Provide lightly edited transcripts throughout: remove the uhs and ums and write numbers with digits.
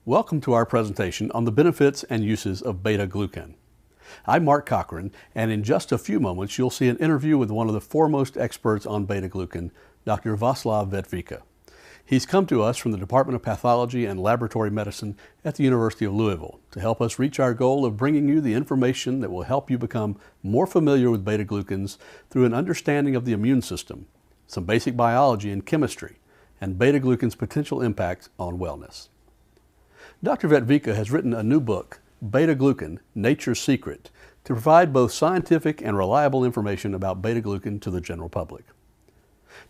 Welcome to our presentation on the benefits and uses of beta glucan. I'm Mark Cochran, and in just a few moments you'll see an interview with one of the foremost experts on beta glucan, Dr. Vaclav Vetvicka. He's come to us from the Department of Pathology and Laboratory Medicine at the University of Louisville to help us reach our goal of bringing you the information that will help you become more familiar with beta glucans through an understanding of the immune system, some basic biology and chemistry, and beta glucan's potential impact on wellness. Dr. Vetvicka has written a new book, Beta Glucan, Nature's Secret, to provide both scientific and reliable information about beta glucan to the general public.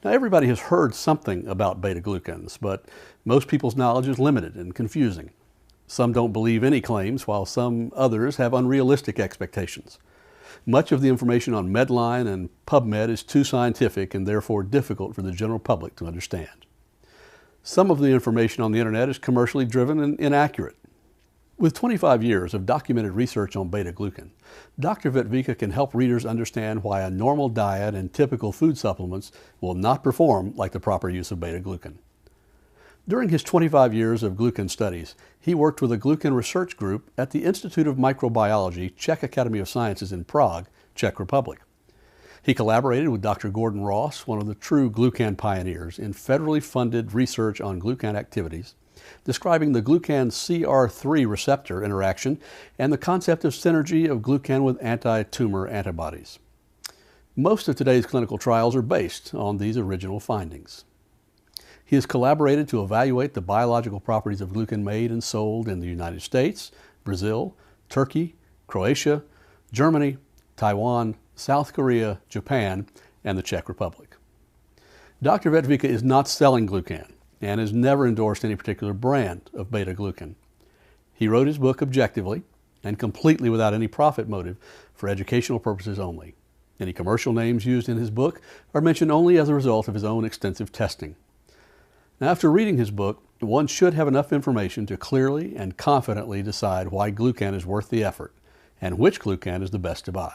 Now, everybody has heard something about beta glucans, but most people's knowledge is limited and confusing. Some don't believe any claims, while some others have unrealistic expectations. Much of the information on Medline and PubMed is too scientific and therefore difficult for the general public to understand. Some of the information on the internet is commercially driven and inaccurate. With 25 years of documented research on beta glucan, Dr. Vetvicka can help readers understand why a normal diet and typical food supplements will not perform like the proper use of beta glucan. During his 25 years of glucan studies, he worked with a Glucan Research group at the Institute of Microbiology, Czech Academy of Sciences in Prague, Czech Republic. He collaborated with Dr. Gordon Ross, one of the true glucan pioneers, in federally funded research on glucan activities, describing the glucan CR3 receptor interaction and the concept of synergy of glucan with anti-tumor antibodies. Most of today's clinical trials are based on these original findings. He has collaborated to evaluate the biological properties of glucan made and sold in the United States, Brazil, Turkey, Croatia, Germany, Taiwan, South Korea, Japan, and the Czech Republic. Dr. Vetvicka is not selling glucan and has never endorsed any particular brand of beta glucan. He wrote his book objectively and completely without any profit motive for educational purposes only. Any commercial names used in his book are mentioned only as a result of his own extensive testing. Now, after reading his book, one should have enough information to clearly and confidently decide why glucan is worth the effort and which glucan is the best to buy.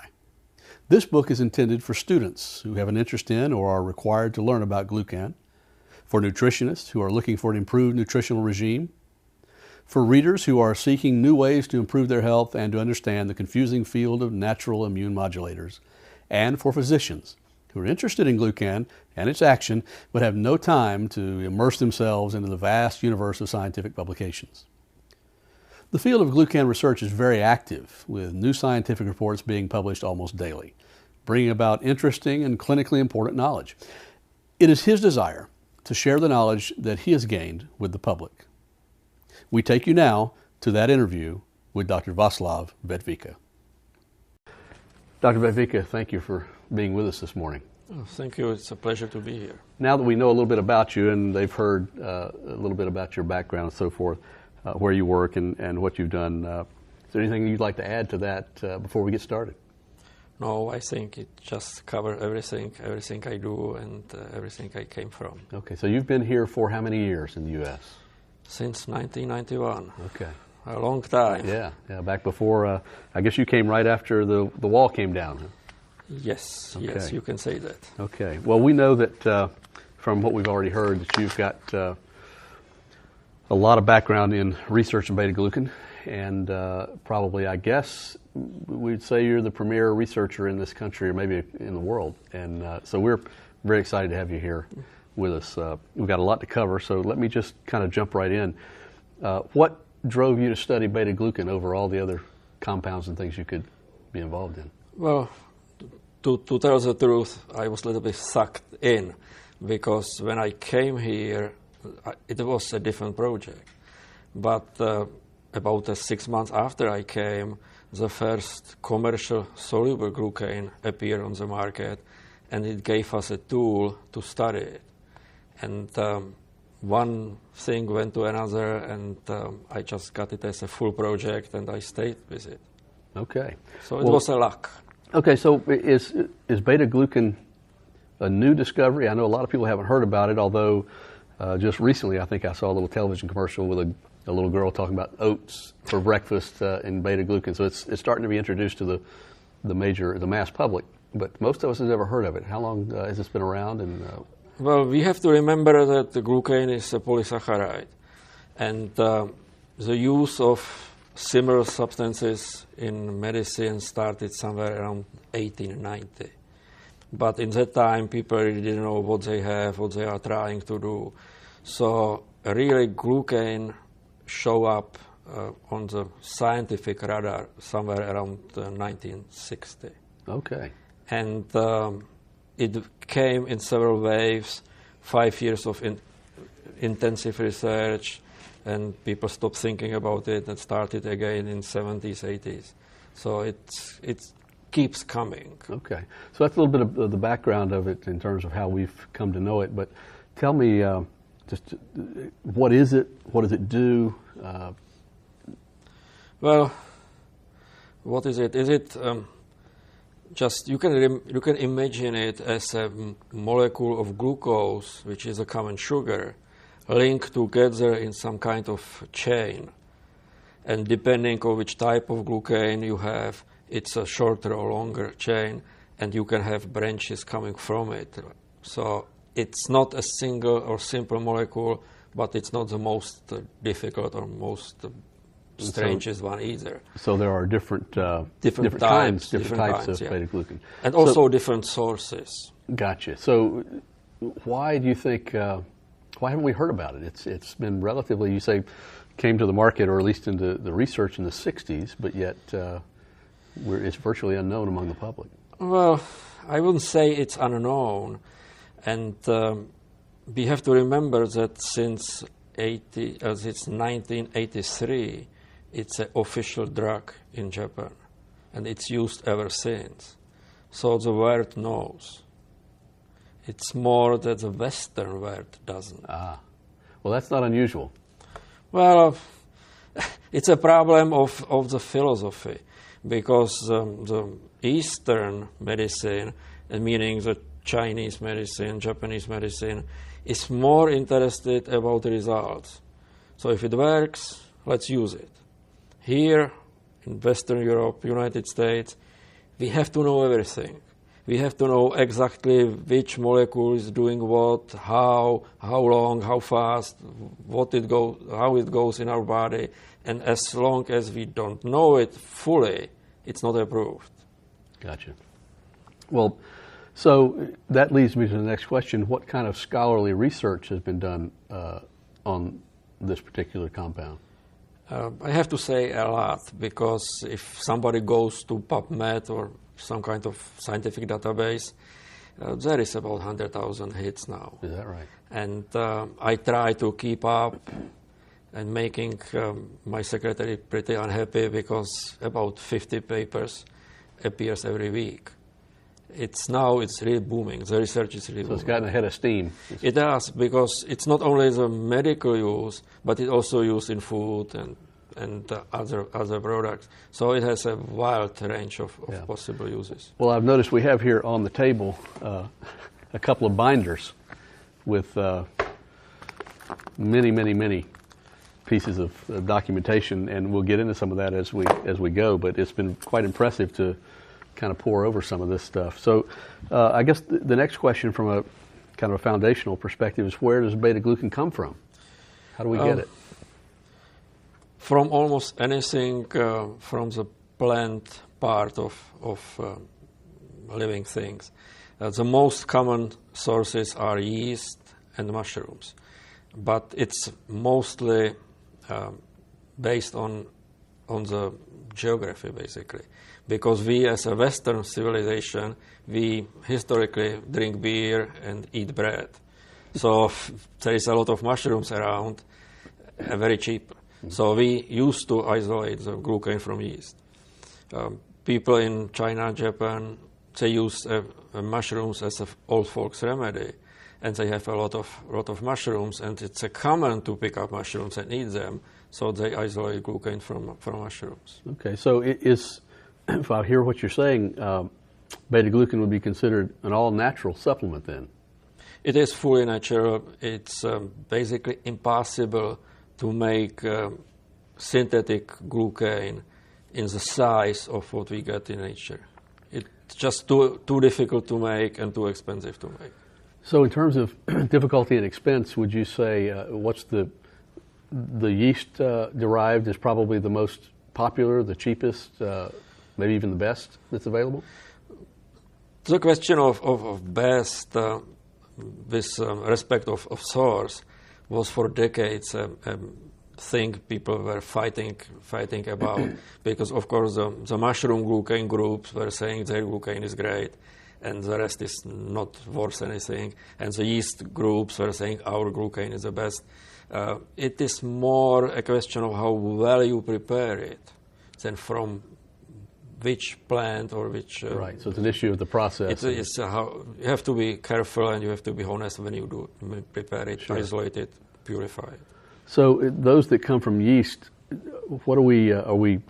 This book is intended for students who have an interest in or are required to learn about glucan, for nutritionists who are looking for an improved nutritional regime, for readers who are seeking new ways to improve their health and to understand the confusing field of natural immune modulators, and for physicians who are interested in glucan and its action but have no time to immerse themselves into the vast universe of scientific publications. The field of glucan research is very active, with new scientific reports being published almost daily, bringing about interesting and clinically important knowledge. It is his desire to share the knowledge that he has gained with the public. We take you now to that interview with Dr. Vaclav Vetvicka. Dr. Vetvicka, thank you for being with us this morning. Oh, thank you. It's a pleasure to be here. Now that we know a little bit about you and they've heard a little bit about your background and so forth, where you work and what you've done. Is there anything you'd like to add to that before we get started? No, I think it just covers everything I do and everything I came from. Okay, so you've been here for how many years in the U.S.? Since 1991. Okay. A long time. Yeah, back before, I guess you came right after the wall came down. Huh? Yes, okay. Yes, you can say that. Okay, well, we know that from what we've already heard that you've got a lot of background in research on beta glucan, and probably, I guess, we'd say you're the premier researcher in this country, or maybe in the world. And so we're very excited to have you here with us. We've got a lot to cover, so let me just kind of jump right in. What drove you to study beta glucan over all the other compounds and things you could be involved in? Well, to tell the truth, I was a little bit sucked in, because when I came here, it was a different project. But about 6 months after I came, the first commercial soluble glucan appeared on the market, and it gave us a tool to study it. And one thing went to another, and I just got it as a full project, and I stayed with it. Okay. So it was a luck. Okay, so is beta glucan a new discovery? I know a lot of people haven't heard about it, although just recently I think I saw a little television commercial with a little girl talking about oats for breakfast in beta glucan. So it's starting to be introduced to the mass public, but most of us have never heard of it. How long has this been around? And well, we have to remember that the glucan is a polysaccharide, and the use of similar substances in medicine started somewhere around 1890. But in that time, people really didn't know what they have, what they are trying to do. So really, glucan showed up on the scientific radar somewhere around 1960. Okay. And it came in several waves, 5 years of intensive research, and people stopped thinking about it and started again in 70s, 80s. So it keeps coming. Okay. So that's a little bit of the background of it in terms of how we've come to know it. But tell me, just what is it? What does it do? Well, what is it? Is it just you can imagine it as a molecule of glucose, which is a common sugar, linked together in some kind of chain, and depending on which type of glucan you have, it's a shorter or longer chain, and you can have branches coming from it. So it's not a single or simple molecule, but it's not the most difficult or most strangest one either. So there are different types different of yeah. beta glucan, and also different sources. Gotcha. So why do you think? Why haven't we heard about it? It's been relatively, you say, came to the market or at least into the research in the 60s, but yet it's virtually unknown among the public. Well, I wouldn't say it's unknown, and we have to remember that since 1983, it's an official drug in Japan, and it's used ever since. So the world knows. It's more that the Western world doesn't. Ah, well, that's not unusual. Well, it's a problem of the philosophy, because the Eastern medicine, meaning the Chinese medicine, Japanese medicine, is more interested about the results. So if it works, let's use it. Here in Western Europe, United States, we have to know everything. We have to know exactly which molecule is doing what, how long, how fast, how it goes in our body. And as long as we don't know it fully, it's not approved. Gotcha. Well, so that leads me to the next question. What kind of scholarly research has been done on this particular compound? I have to say a lot, because if somebody goes to PubMed or some kind of scientific database, there is about 100,000 hits now. Is that right? And I try to keep up and making my secretary pretty unhappy, because about 50 papers appears every week. It's really booming. The research is really booming. So it's gotten ahead of steam. It does, because it's not only the medical use, but it's also used in food and other products. So it has a wide range of possible uses. Well, I've noticed we have here on the table a couple of binders with many pieces of documentation, and we'll get into some of that as we go. But it's been quite impressive to kind of pour over some of this stuff. So I guess the next question from a kind of a foundational perspective is, where does beta glucan come from? How do we get it? From almost anything from the plant part of living things. The most common sources are yeast and mushrooms, but it's mostly based on the geography, basically. Because we, as a Western civilization, we historically drink beer and eat bread. So there is a lot of mushrooms around, very cheap. So we used to isolate the glucan from yeast. People in China, Japan, they use mushrooms as an old folks remedy, and they have a lot of mushrooms, and it's common to pick up mushrooms and eat them. So they isolate glucan from mushrooms. Okay, so if I hear what you're saying, beta glucan would be considered an all-natural supplement then? It is fully natural. It's basically impossible to make synthetic glucan in the size of what we get in nature. It's just too difficult to make and too expensive to make. So in terms of difficulty and expense, would you say what's the the yeast derived is probably the most popular, the cheapest, maybe even the best that's available? The question of best, with respect of source, was for decades a thing people were fighting about, because of course the mushroom glucan groups were saying their glucan is great and the rest is not worth anything, and the yeast groups were saying our glucan is the best. It is more a question of how well you prepare it than from which plant or which... right, so it's an issue of the process. It's how you have to be careful and you have to be honest when you prepare it, sure. isolate it, purify it. So those that come from yeast, what are we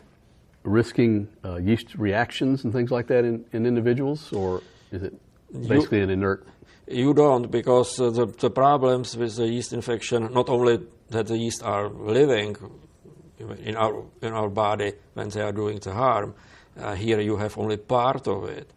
risking yeast reactions and things like that in individuals, or is it basically an inert? You don't, because the problems with the yeast infection, not only that the yeast are living in our body when they are doing the harm, here you have only part of it,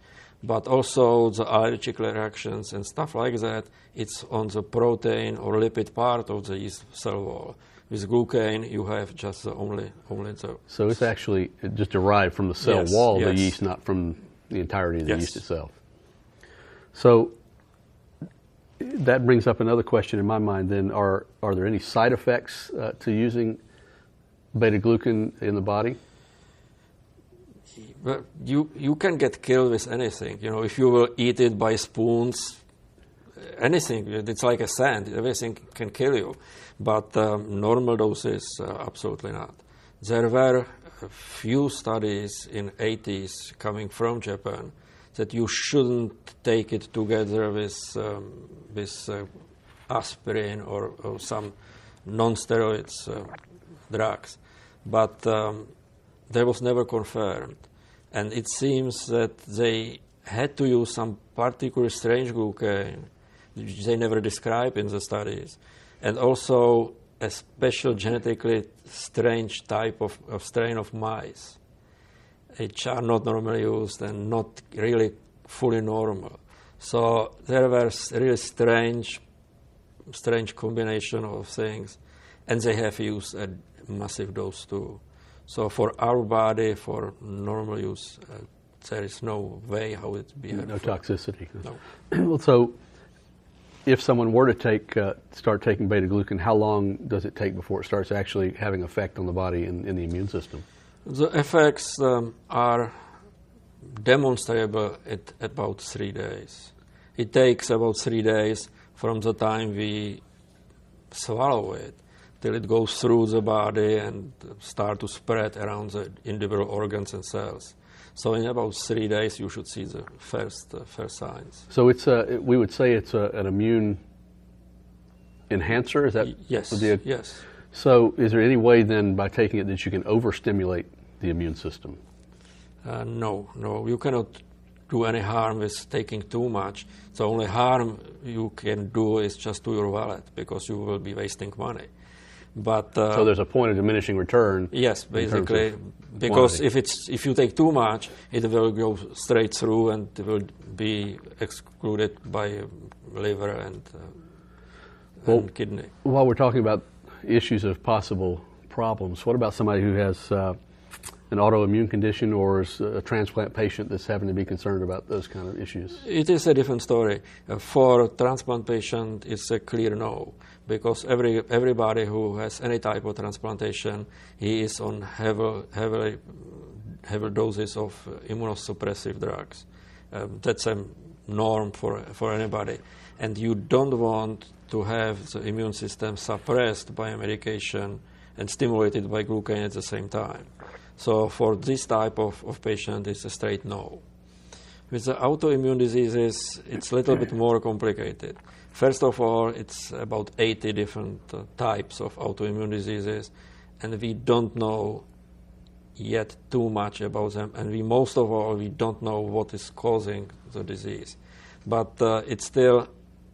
but also the allergic reactions and stuff like that, it's on the protein or lipid part of the yeast cell wall. With glucan, you have just only the... So it's actually just derived from the cell wall of the yeast, not from the entirety of the yeast itself. So that brings up another question in my mind then. Are there any side effects to using beta glucan in the body? Well, you can get killed with anything. You know, if you will eat it by spoons, anything, it's like a sand, everything can kill you. But normal doses, absolutely not. There were a few studies in 80s coming from Japan that you shouldn't take it together with aspirin or some non-steroids drugs. But that was never confirmed. And it seems that they had to use some particular strange glucan, which they never describe in the studies, and also a special genetically strange type of strain of mice, which are not normally used and not really fully normal. So there were really strange combination of things, and they have used a massive dose too. So for our body, for normal use, there is no way how it behaves. No toxicity. No. Well, so if someone were to start taking beta glucan, how long does it take before it starts actually having effect on the body in the immune system? The effects are demonstrable at about 3 days. It takes about 3 days from the time we swallow it till it goes through the body and start to spread around the individual organs and cells. So in about 3 days, you should see the first signs. So it's we would say it's an immune enhancer. Is that yes? Yes. So is there any way then by taking it that you can overstimulate the immune system? No, you cannot do any harm with taking too much. The only harm you can do is just to your wallet, because you will be wasting money. But so there's a point of diminishing return. Yes, basically, because if you take too much, it will go straight through and it will be excluded by liver and kidney. While we're talking about issues of possible problems, what about somebody who has an autoimmune condition or is a transplant patient that's having to be concerned about those kind of issues? It is a different story. For a transplant patient, it's a clear no, because everybody who has any type of transplantation, he is on heavy doses of immunosuppressive drugs. That's a norm for anybody. And you don't want to have the immune system suppressed by a medication and stimulated by glucan at the same time. So for this type of patient, it's a straight no. With the autoimmune diseases, it's a little bit more complicated. First of all, it's about 80 different types of autoimmune diseases, and we don't know yet too much about them, and most of all, we don't know what is causing the disease. But it's still,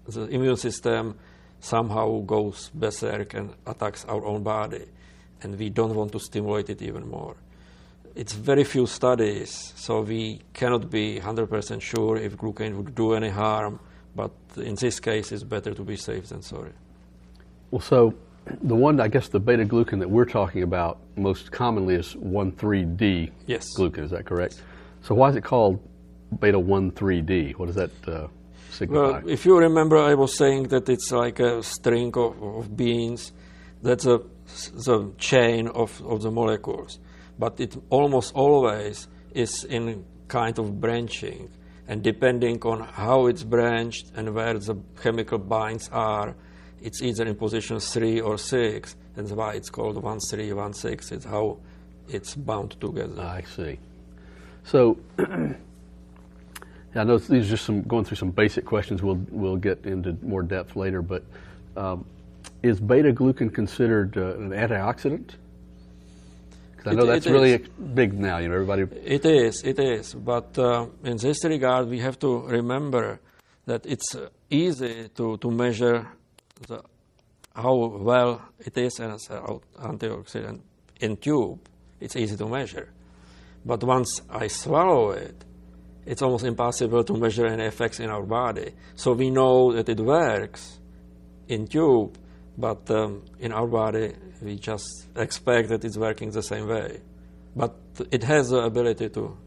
the immune system somehow goes berserk and attacks our own body, and we don't want to stimulate it even more. It's very few studies, so we cannot be 100% sure if glucan would do any harm, but in this case, it's better to be safe than sorry. Well, so the one, I guess, the beta glucan that we're talking about most commonly is 1,3-D Yes. glucan. Is that correct? So why is it called beta 1,3-D? What does that signify? Well, if you remember, I was saying that it's like a string of beans. That's the chain of the molecules. But it almost always is in kind of branching. And depending on how it's branched and where the chemical binds are, it's either in position 3 or 6. And that's why it's called 1,3, 1,6. It's how it's bound together. I see. So, I know these are just going through some basic questions. We'll get into more depth later. But is beta glucan considered an antioxidant? I know that's really big now. You know, everybody. It is. But in this regard, we have to remember that it's easy to measure how well it is as an antioxidant in tube. It's easy to measure. But once I swallow it, it's almost impossible to measure any effects in our body. So we know that it works in tube, but in our body, we just expect that it's working the same way. But it has the ability to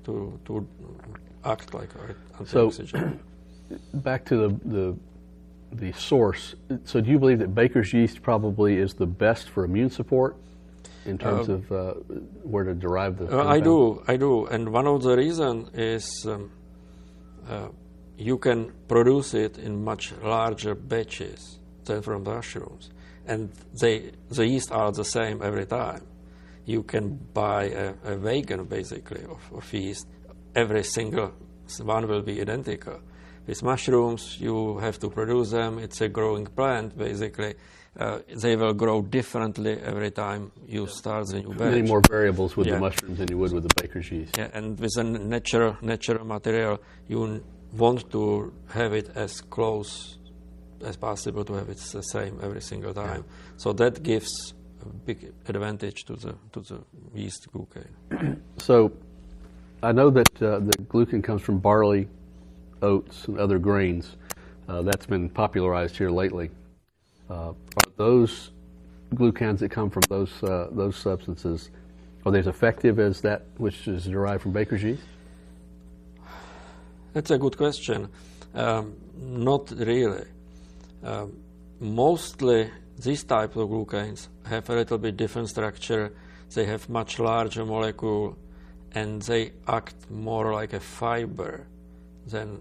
act like an antioxidant. So, back to the source. So, do you believe that baker's yeast probably is the best for immune support in terms of where to derive the compound? I do. And one of the reasons is you can produce it in much larger batches than from mushrooms. And the yeast are the same every time. You can buy a wagon, basically, of yeast. Every single one will be identical. With mushrooms, you have to produce them. It's a growing plant, basically. They will grow differently every time you start the new batch. Many more variables with the mushrooms than you would with the baker's yeast. Yeah, and with a natural material, you want to have it as close as possible to have it the same every single time. Yeah. So that gives a big advantage to the yeast glucan. So I know that the glucan comes from barley, oats, and other grains. That's been popularized here lately. Are those glucans that come from those substances, are they as effective as that which is derived from baker's yeast? That's a good question. Not really. Mostly these type of glucans have a little bit different structure. They have much larger molecule, and they act more like a fiber than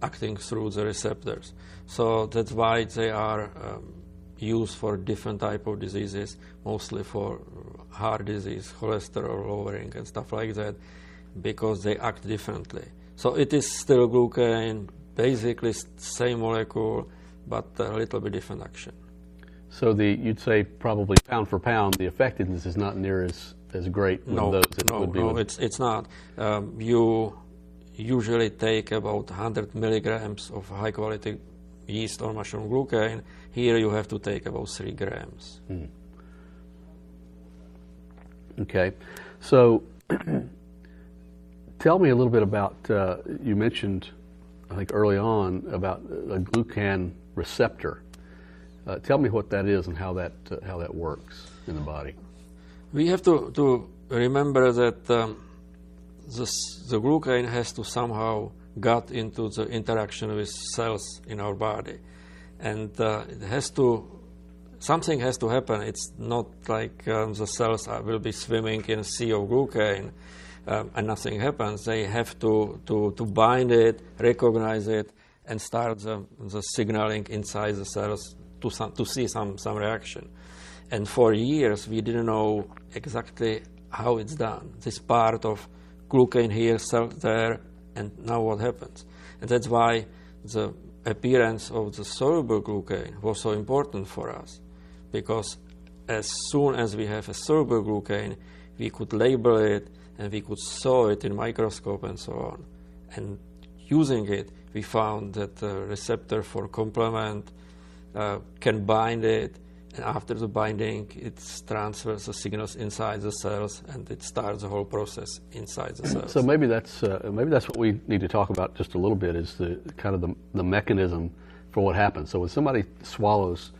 acting through the receptors. So that's why they are used for different type of diseases, mostly for heart disease, cholesterol lowering, and stuff like that, because they act differently. So it is still glucan, basically same molecule, but a little bit different action. So you'd say probably pound for pound, the effectiveness is not near as great with those as it would be. No, it's not. You usually take about 100 milligrams of high quality yeast or mushroom glucan. Here you have to take about 3 grams. Okay. So tell me a little bit about, you mentioned, I think early on, about a glucan receptor. Tell me what that is and how that works in the body. We have to remember that the glucan has to somehow get into the interaction with cells in our body, and something has to happen. It's not like the cells will be swimming in a sea of glucan and nothing happens. They have to bind it, recognize it, and start the signaling inside the cells to see some reaction. And for years we didn't know exactly how it's done. This part of glucan here, cell there, and now what happens? And that's why the appearance of the soluble glucan was so important for us, because as soon as we have a soluble glucan, we could label it and we could saw it in microscope and so on. And using it, we found that the receptor for complement can bind it, and after the binding, it transfers the signals inside the cells, and it starts the whole process inside the cells. So maybe that's what we need to talk about just a little bit, is the mechanism for what happens. So when somebody swallows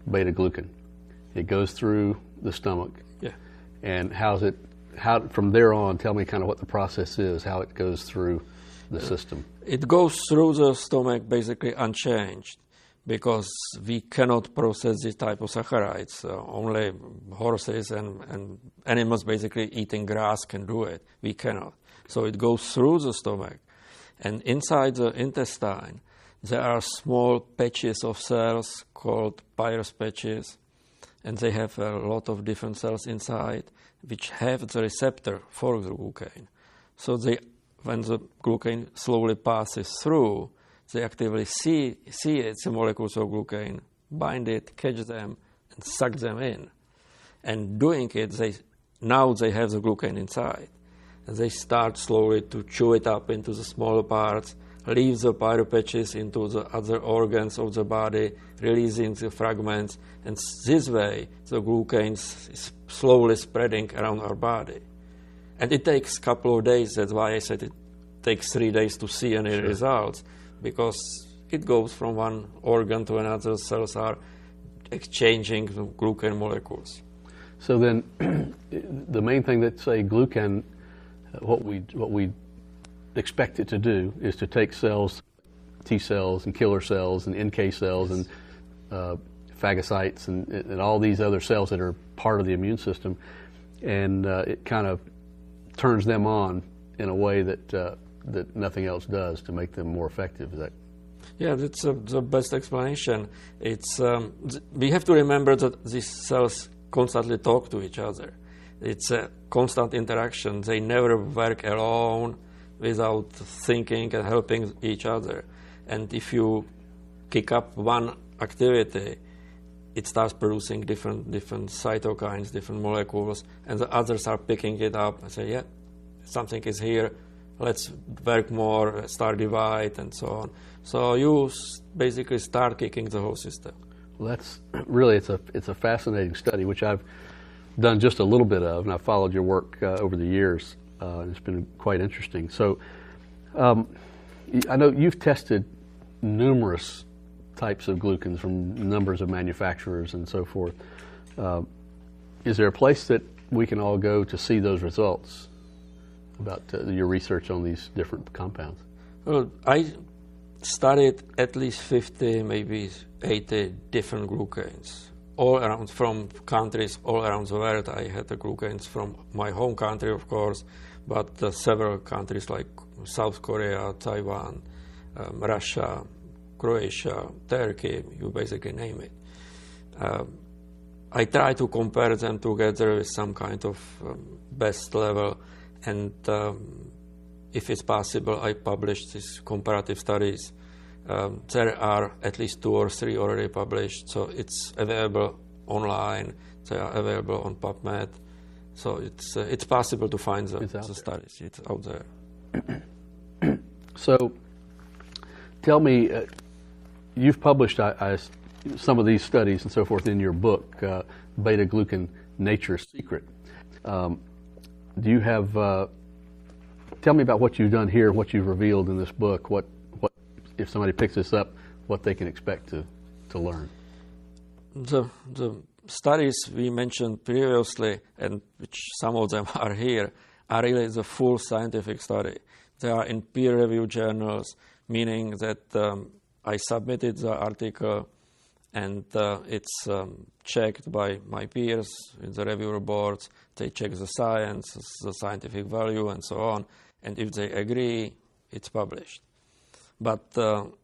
beta glucan, It goes through the stomach. Yeah. And how from there on, tell me kind of what the process is, how it goes through the system. It goes through the stomach basically unchanged, because we cannot process this type of saccharides. Only horses and animals basically eating grass can do it. We cannot. So it goes through the stomach. And inside the intestine, there are small patches of cells called Peyer's patches. And they have a lot of different cells inside, which have the receptor for the glucan. So when the glucan slowly passes through, they actively see it, the molecules of glucan, bind it, catch them, and suck them in. And doing it, now they have the glucan inside. And they start slowly to chew it up into the smaller parts, leave the pyropatches into the other organs of the body, releasing the fragments, and this way the glucan is slowly spreading around our body. And it takes a couple of days. That's why I said it takes 3 days to see any results, because it goes from one organ to another. Cells are exchanging the glucan molecules. So then, the main thing that, say, glucan, what we expect it to do is to take cells, T cells and killer cells and NK cells and phagocytes and all these other cells that are part of the immune system, and it kind of turns them on in a way that nothing else does to make them more effective. Is that? Yeah, that's the best explanation. It's we have to remember that these cells constantly talk to each other. It's a constant interaction. They never work alone without thinking and helping each other. And if you kick up one activity, it starts producing different cytokines, different molecules, and the others are picking it up and say, yeah, something is here, let's work more, start divide, and so on. So you basically start kicking the whole system. Well, that's really, it's a fascinating study, which I've done just a little bit of, and I've followed your work over the years. It's been quite interesting. So I know you've tested numerous types of glucans from numbers of manufacturers and so forth. Is there a place that we can all go to see those results about your research on these different compounds? Well, I studied at least 50, maybe 80 different glucans, all around, from countries all around the world. I had the glucans from my home country, of course, but several countries like South Korea, Taiwan, Russia, Croatia, Turkey, you basically name it. I try to compare them together with some kind of best level, and if it's possible, I publish these comparative studies. There are at least 2 or 3 already published, so it's available online. They are available on PubMed, so it's possible to find the studies. It's out there. So, tell me, you've published some of these studies and so forth in your book, Beta Glucan Nature's Secret. Do you have? Tell me about what you've done here, what you've revealed in this book. What if somebody picks this up, what they can expect to learn? The studies we mentioned previously, and which some of them are here, are really the full scientific study. They are in peer-reviewed journals, meaning that I submitted the article and it's checked by my peers in the reviewer boards. They check the science, the scientific value, and so on. And if they agree, it's published. But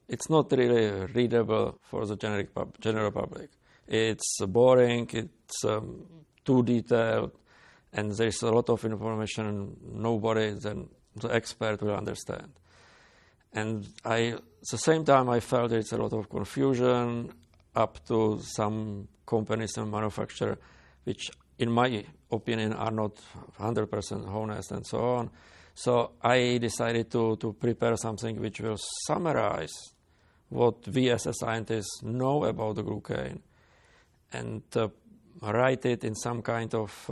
it's not really readable for the general public. It's boring, it's too detailed, and there's a lot of information nobody than the expert will understand. And at the same time, I felt there's a lot of confusion up to some companies and manufacturers, which in my opinion are not 100% honest and so on. So I decided to prepare something which will summarize what we as a scientists know about the glucan and write it in some kind of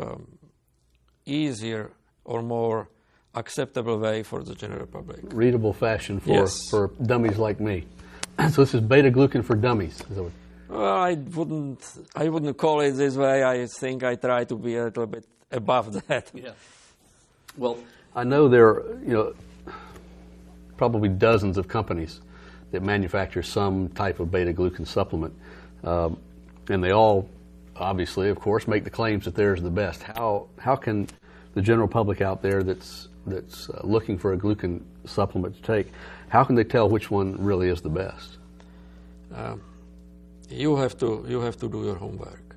easier or more acceptable way for the general public. Readable fashion for, yes. for dummies like me. So this is Beta Glucan for dummies. Is that what? Well, I wouldn't call it this way. I think I try to be a little bit above that. Yeah. Well, I know there are, probably dozens of companies that manufacture some type of beta glucan supplement, and they all, obviously, of course, make the claims that theirs are the best. How can the general public out there that's looking for a glucan supplement to take, how can they tell which one really is the best? You have to do your homework.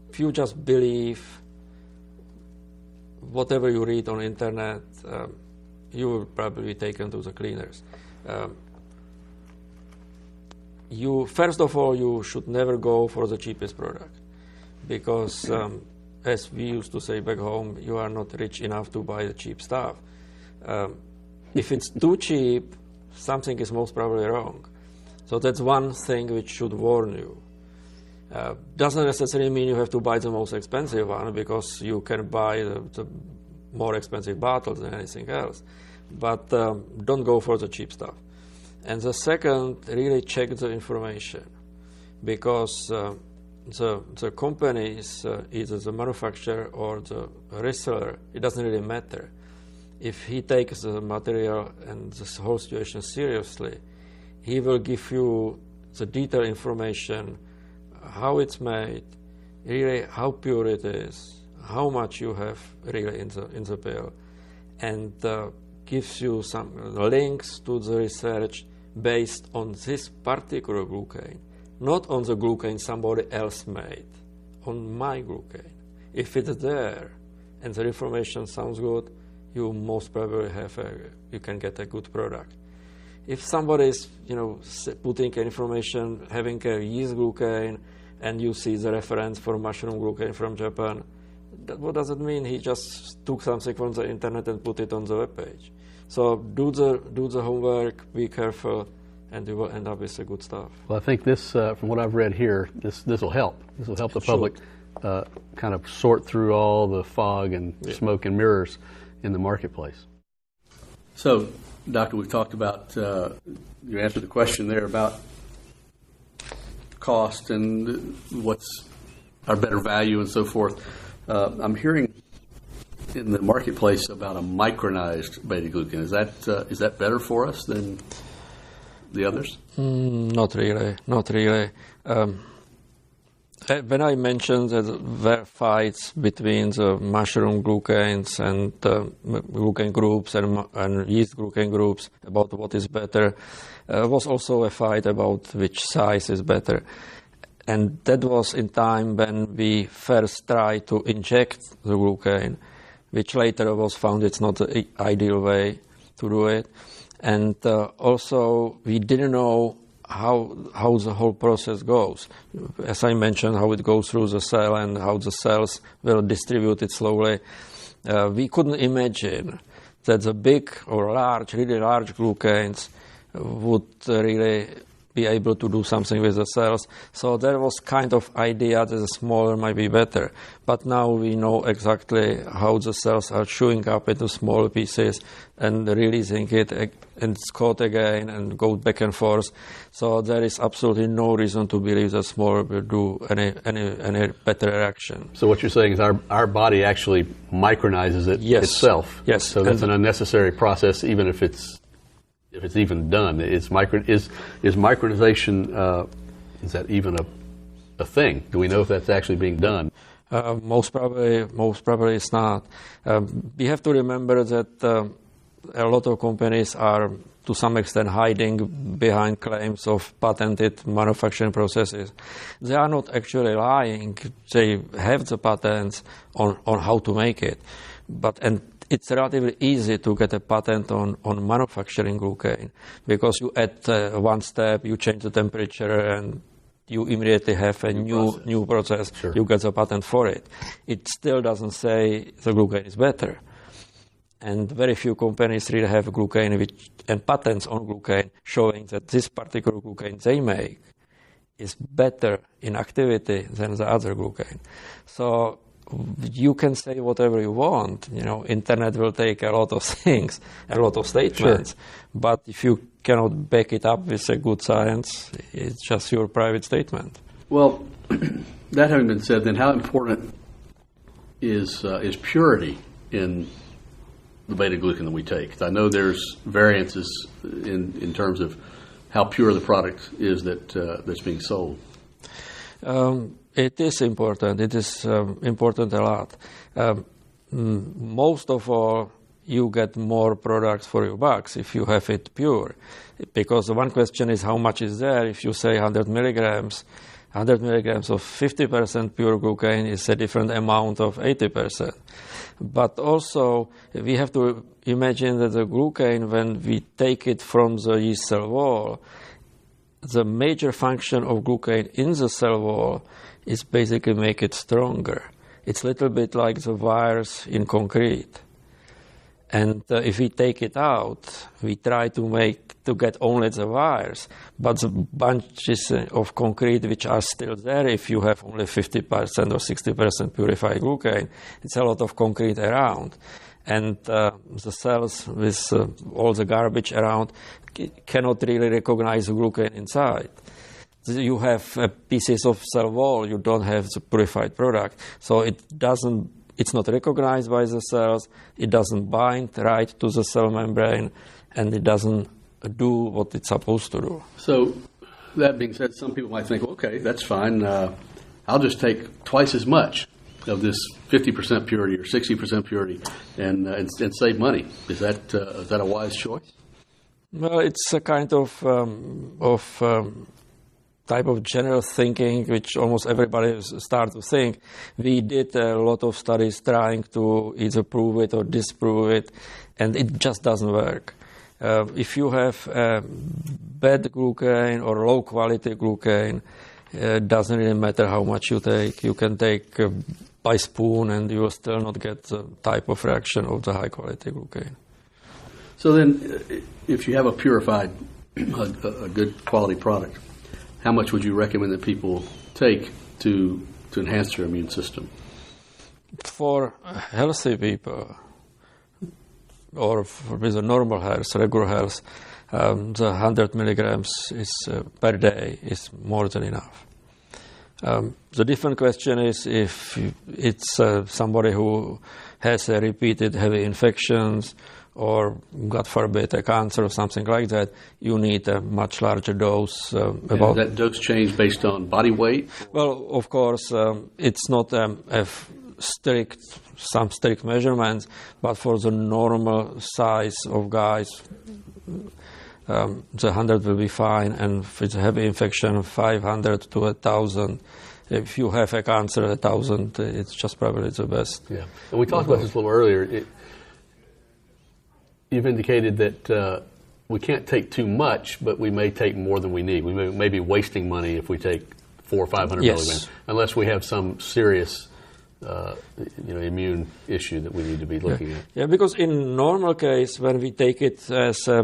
If you just believe whatever you read on internet, you will probably be taken to the cleaners. First of all, you should never go for the cheapest product, because as we used to say back home, you are not rich enough to buy the cheap stuff. If it's too cheap, something is most probably wrong. So that's one thing which should warn you. Doesn't necessarily mean you have to buy the most expensive one, because you can buy the more expensive bottles than anything else. But don't go for the cheap stuff. And the second, really check the information, because the companies, either the manufacturer or the reseller, it doesn't really matter. If he takes the material and the whole situation seriously, he will give you the detailed information, how it's made, really how pure it is, how much you have really in the pill, and gives you some links to the research based on this particular glucan, not on the glucan somebody else made, on my glucan. If it's there and the information sounds good, you most probably you can get a good product. If somebody is, putting information, having a yeast glucan, and you see the reference for mushroom glucan from Japan, what does it mean? He just took something from the internet and put it on the web page. So do the homework, be careful, and you will end up with the good stuff. Well, I think this, from what I've read here, this will help. This will help the public kind of sort through all the fog and smoke and mirrors in the marketplace. So, Doctor, we've talked about, you answered the question there about cost and what's our better value and so forth. I'm hearing in the marketplace about a micronized beta glucan. Is that better for us than the others? Not really. When I mentioned that there were fights between the mushroom glucans and glucan groups and yeast glucan groups about what is better, was also a fight about which size is better. And that was in time when we first tried to inject the glucan, which later was found it's not the ideal way to do it. And also we didn't know how the whole process goes. As I mentioned, how it goes through the cell and how the cells will distribute it slowly. We couldn't imagine that the big or really large glucans would really be able to do something with the cells. So there was kind of idea that the smaller might be better. But now we know exactly how the cells are chewing up into smaller pieces and releasing it, and it's caught again and go back and forth. So there is absolutely no reason to believe that smaller will do any better reaction. So what you're saying is our body actually micronizes it itself. Yes. So that's an unnecessary process, even if it's even done. Is micronization, is that even a thing? Do we know if that's actually being done? Most probably it's not. We have to remember that a lot of companies are to some extent hiding behind claims of patented manufacturing processes. They are not actually lying. They have the patents on how to make it. And it's relatively easy to get a patent on manufacturing glucan, because you add one step, you change the temperature, and you immediately have a new process. Sure. You get a patent for it. It still doesn't say the glucan is better. And very few companies really have glucan and patents on glucan showing that this particular glucan they make is better in activity than the other glucan. So you can say whatever you want. Internet will take a lot of things, a lot of statements. Sure. But if you cannot back it up with a good science, it's just your private statement. Well, that having been said, then how important is purity in the beta glucan that we take? I know there's variances in terms of how pure the product is that's being sold. It is important. It is important a lot. Most of all, you get more products for your bucks if you have it pure. Because one question is how much is there. If you say 100 milligrams of 50% pure glucan is a different amount of 80%. But also, we have to imagine that the glucan, when we take it from the yeast cell wall, the major function of glucan in the cell wall is basically make it stronger. It's a little bit like the wires in concrete. And if we take it out, we try to get only the wires, but the bunches of concrete which are still there, if you have only 50% or 60% purified glucan, it's a lot of concrete around. And the cells with all the garbage around cannot really recognize the glucan inside. You have pieces of cell wall, you don't have the purified product. So it's not recognized by the cells, it doesn't bind right to the cell membrane, and it doesn't do what it's supposed to do. So, that being said, some people might think, okay, that's fine. I'll just take twice as much of this 50% purity or 60% purity and save money. Is that a wise choice? Well, it's a kind of type of general thinking which almost everybody starts to think. We did a lot of studies trying to either prove it or disprove it, and it just doesn't work. If you have bad glucan or low quality glucan, it doesn't really matter how much you take. You can take by spoon and you will still not get the type of reaction of the high quality glucan. So then, if you have a purified, a good quality product, how much would you recommend that people take to enhance their immune system? For healthy people, or with a normal health, regular health, the 100 milligrams per day is more than enough. The different question is if it's somebody who has repeated heavy infections or, God forbid, a cancer or something like that, you need a much larger dose. Does that dose change based on body weight? Well, of course, it's not some strict measurements, but for the normal size of guys, the 100 will be fine, and if it's a heavy infection, 500 to 1,000. If you have a cancer, 1,000, it's just probably the best. Yeah, and we talked about this a little earlier. You've indicated that we can't take too much, but we may take more than we need. We may be wasting money if we take 400 or 500 milligrams, unless we have some serious immune issue that we need to be looking at. Yeah, because in normal case, when we take it as a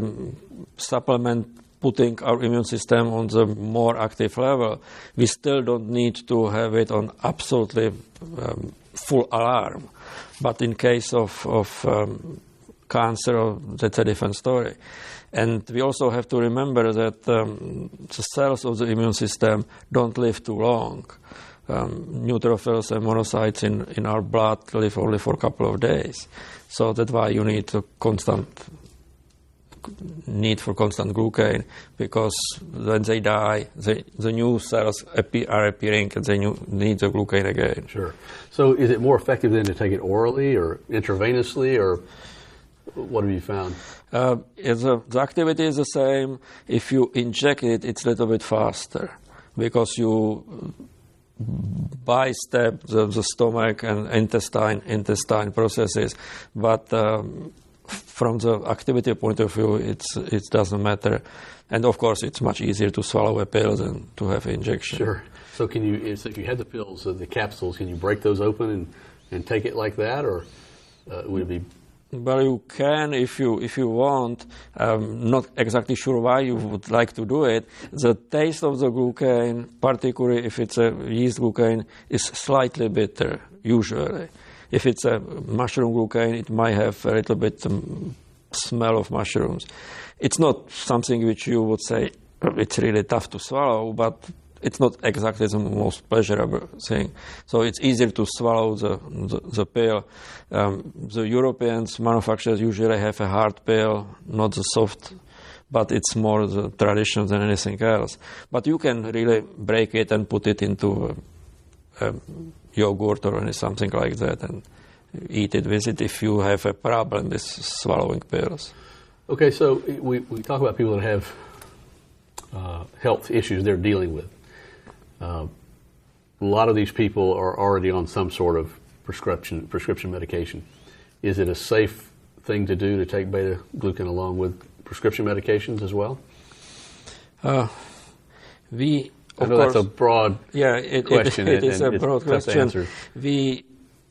supplement, putting our immune system on the more active level, we still don't need to have it on absolutely full alarm. But in case of cancer, that's a different story. And we also have to remember that the cells of the immune system don't live too long. Neutrophils and monocytes in our blood live only for a couple of days. So that's why you need a constant need for constant glucan, because when they die, the new cells are appearing and they need the glucan again. Sure. So is it more effective then to take it orally or intravenously, or what have you found? The activity is the same. If you inject it, it's a little bit faster because you bystep the stomach and intestine processes. But from the activity point of view, it doesn't matter. And of course, it's much easier to swallow a pill than to have an injection. Sure. So if you had the pills, the capsules, can you break those open and take it like that, or would it be? Well, you can if you want. Not exactly sure why you would like to do it. The taste of the glucan, particularly if it's a yeast glucan, is slightly bitter. usually. If it's a mushroom glucan, it might have a little bit smell of mushrooms. It's not something which you would say it's really tough to swallow, but it's not exactly the most pleasurable thing. So it's easier to swallow the pill. The Europeans, manufacturers usually have a hard pill, not the soft, but it's more the tradition than anything else. But you can really break it and put it into yogurt or something like that and eat it with it if you have a problem with swallowing pills. Okay, so we talk about people that have health issues they're dealing with. A lot of these people are already on some sort of prescription medication. Is it a safe thing to do to take beta glucan along with prescription medications as well? I know that's a broad question. It is a broad question. We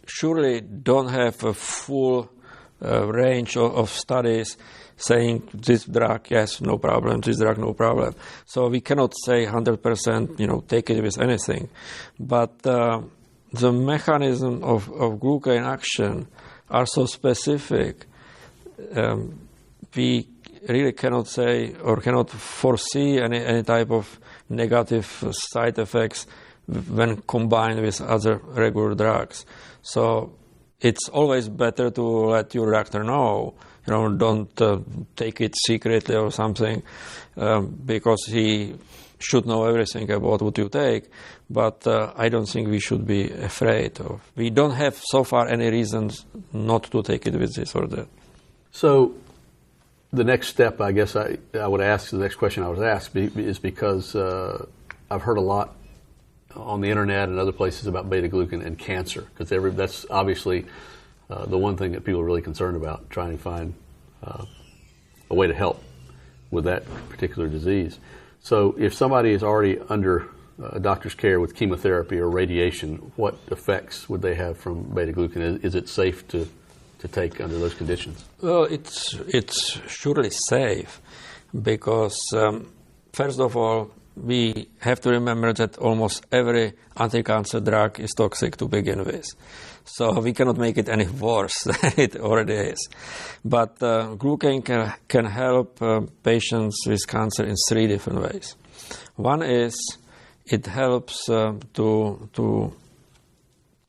surely don't have a full range of studies saying this drug, yes, no problem, this drug, no problem. So we cannot say 100%, take it with anything. But the mechanism of glucan action are so specific, we really cannot say or cannot foresee any type of negative side effects when combined with other regular drugs. So it's always better to let your doctor know, don't take it secretly or something, because he should know everything about what you take. But I don't think we should be afraid of. We don't have so far any reasons not to take it with this or that. So the next step, I guess I would ask, the next question I would ask is because I've heard a lot on the internet and other places about beta glucan and cancer, because that's obviously the one thing that people are really concerned about, trying to find a way to help with that particular disease. So if somebody is already under a doctor's care with chemotherapy or radiation, what effects would they have from beta glucan? Is it safe to take under those conditions? Well, it's surely safe because, first of all, we have to remember that almost every anti-cancer drug is toxic to begin with. So we cannot make it any worse than it already is. But glucan can help patients with cancer in 3 different ways. One is it helps to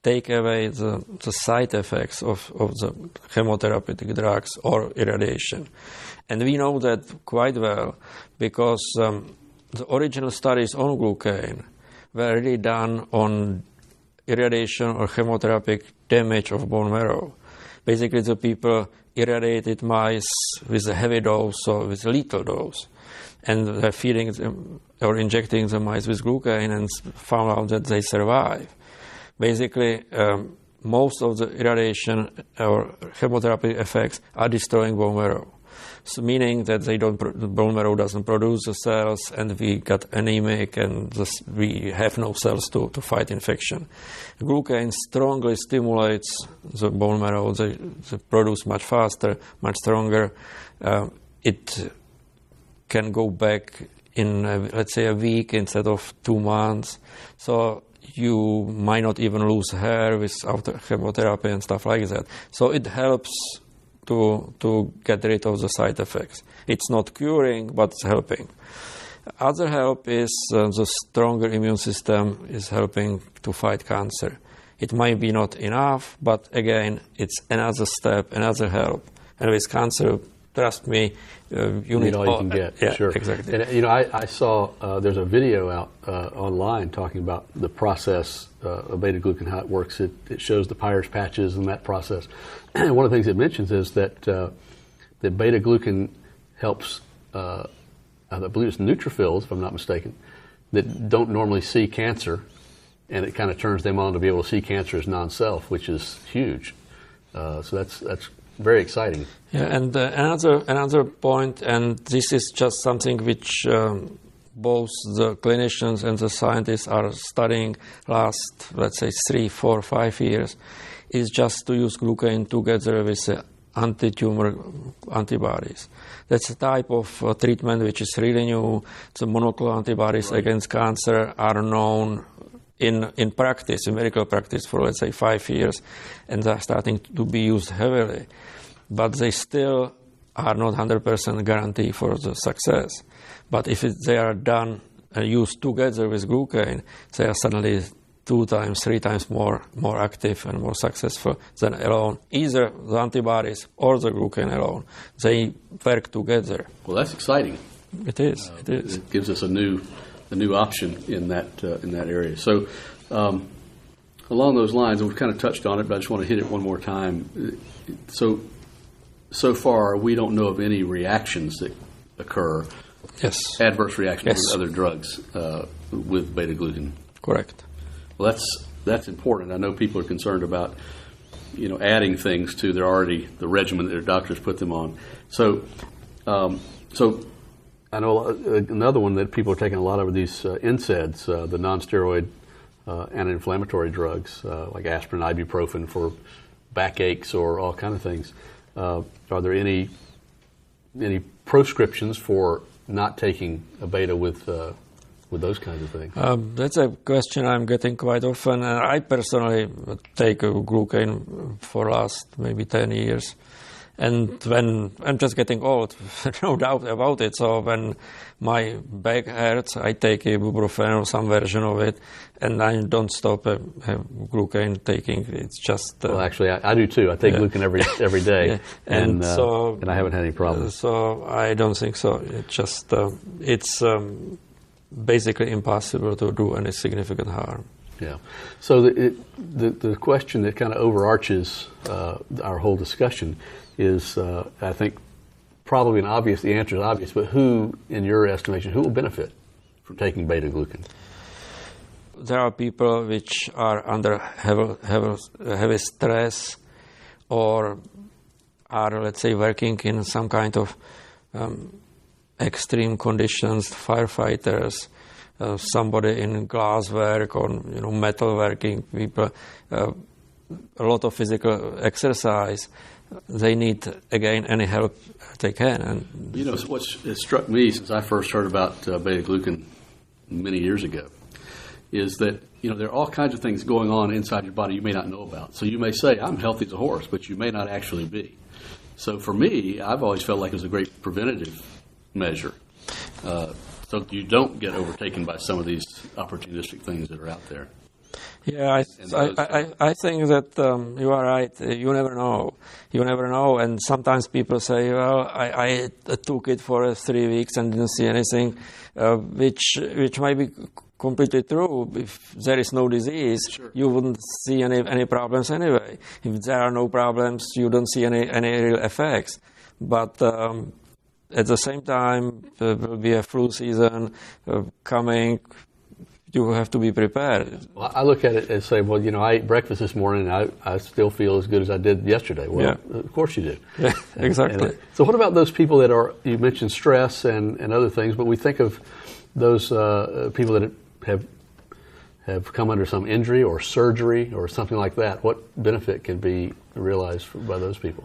take away the side effects of the chemotherapeutic drugs or irradiation. And we know that quite well because the original studies on glucan were really done on irradiation or chemotherapeutic damage of bone marrow. Basically, the people irradiated mice with a heavy dose or with a lethal dose. And they're feeding them or injecting the mice with glucan and found out that they survive. Basically, most of the irradiation or chemotherapy effects are destroying bone marrow. So meaning that the bone marrow doesn't produce the cells and we got anemic and we have no cells to fight infection. Glucan strongly stimulates the bone marrow. They produce much faster, much stronger. It can go back in, let's say, a week instead of 2 months. So you might not even lose hair without chemotherapy and stuff like that. So it helps to get rid of the side effects. It's not curing, but it's helping. Other help is the stronger immune system is helping to fight cancer. It might be not enough, but again, it's another step, another help. And with cancer, trust me, you need all you can get. Yeah, sure. Exactly. And I saw there's a video out online talking about the process of beta glucan, how it works. It shows the Peyer's patches and that process. And one of the things it mentions is that beta glucan helps, I believe it's neutrophils, if I'm not mistaken, that don't normally see cancer, and it kind of turns them on to be able to see cancer as non-self, which is huge. So that's very exciting. Yeah, and another point, and this is just something which both the clinicians and the scientists are studying last, let's say, 3, 4, 5 years, is just to use glucan together with anti-tumor antibodies. That's a type of treatment which is really new. The monoclonal antibodies against cancer are known in practice, in medical practice, for let's say 5 years, and they're starting to be used heavily. But they still are not 100% guarantee for the success. But if they are done and used together with glucan, they are suddenly 2 times, 3 times more active and more successful than alone. Either the antibodies or the glucan alone. They work together. Well, that's exciting. It is. It is. It gives us a new option in that area. So, along those lines, and we've kind of touched on it, but I just want to hit it one more time. So far, we don't know of any reactions that occur. Yes. Adverse reactions with other drugs with beta glucan. Correct. Well, that's important. I know people are concerned about, adding things to the regimen that their doctors put them on. So I know another one that people are taking a lot of these NSAIDs, the non-steroid anti-inflammatory drugs like aspirin, ibuprofen for backaches or all kind of things. Are there any proscriptions for not taking a beta with those kinds of things? That's a question I'm getting quite often. I personally take a glucan for last maybe 10 years. And when I'm just getting old, no doubt about it. So when my back hurts, I take ibuprofen or some version of it, and I don't stop glucan taking. It's just well, actually, I do too. I take glucan every day, yeah. and I haven't had any problems. So I don't think so. It just it's basically impossible to do any significant harm. Yeah. So the question that kind of overarches our whole discussion is, I think, probably the answer is obvious, but who, in your estimation, who will benefit from taking beta glucan? There are people which are under heavy stress or are, let's say, working in some kind of extreme conditions, firefighters, somebody in glass work or metal working people, a lot of physical exercise. They need, again, any help they can. And what's struck me since I first heard about beta glucan many years ago is that there are all kinds of things going on inside your body you may not know about. So you may say, I'm healthy as a horse, but you may not actually be. So for me, I've always felt like it was a great preventative measure. So you don't get overtaken by some of these opportunistic things that are out there. Yeah, I think that you are right. You never know. You never know. And sometimes people say, well, I took it for 3 weeks and didn't see anything, which might be completely true. If there is no disease, sure, you wouldn't see any problems anyway. If there are no problems, you don't see any real effects. But at the same time, there will be a flu season coming. You have to be prepared. Well, I look at it and say, well, I ate breakfast this morning and I still feel as good as I did yesterday. Well, yeah. Of course you do. Yeah, exactly. So what about those people that you mentioned stress and other things, but we think of those people that have come under some injury or surgery or something like that. What benefit can be realized by those people?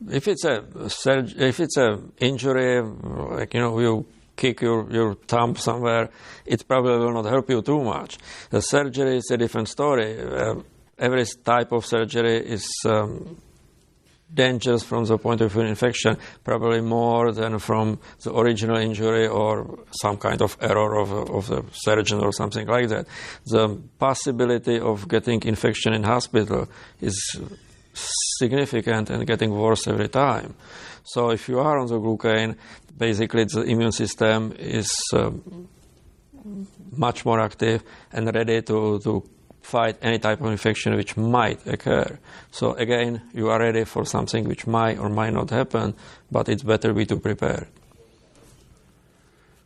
If it's a injury, like you kick your thumb somewhere, it probably will not help you too much. The surgery is a different story. Every type of surgery is dangerous from the point of view of infection, probably more than from the original injury or some kind of error of the surgeon or something like that. The possibility of getting infection in hospital is significant and getting worse every time. So if you are on the glucan, basically the immune system is much more active and ready to fight any type of infection which might occur. So again, you are ready for something which might or might not happen, but it's better be to prepare.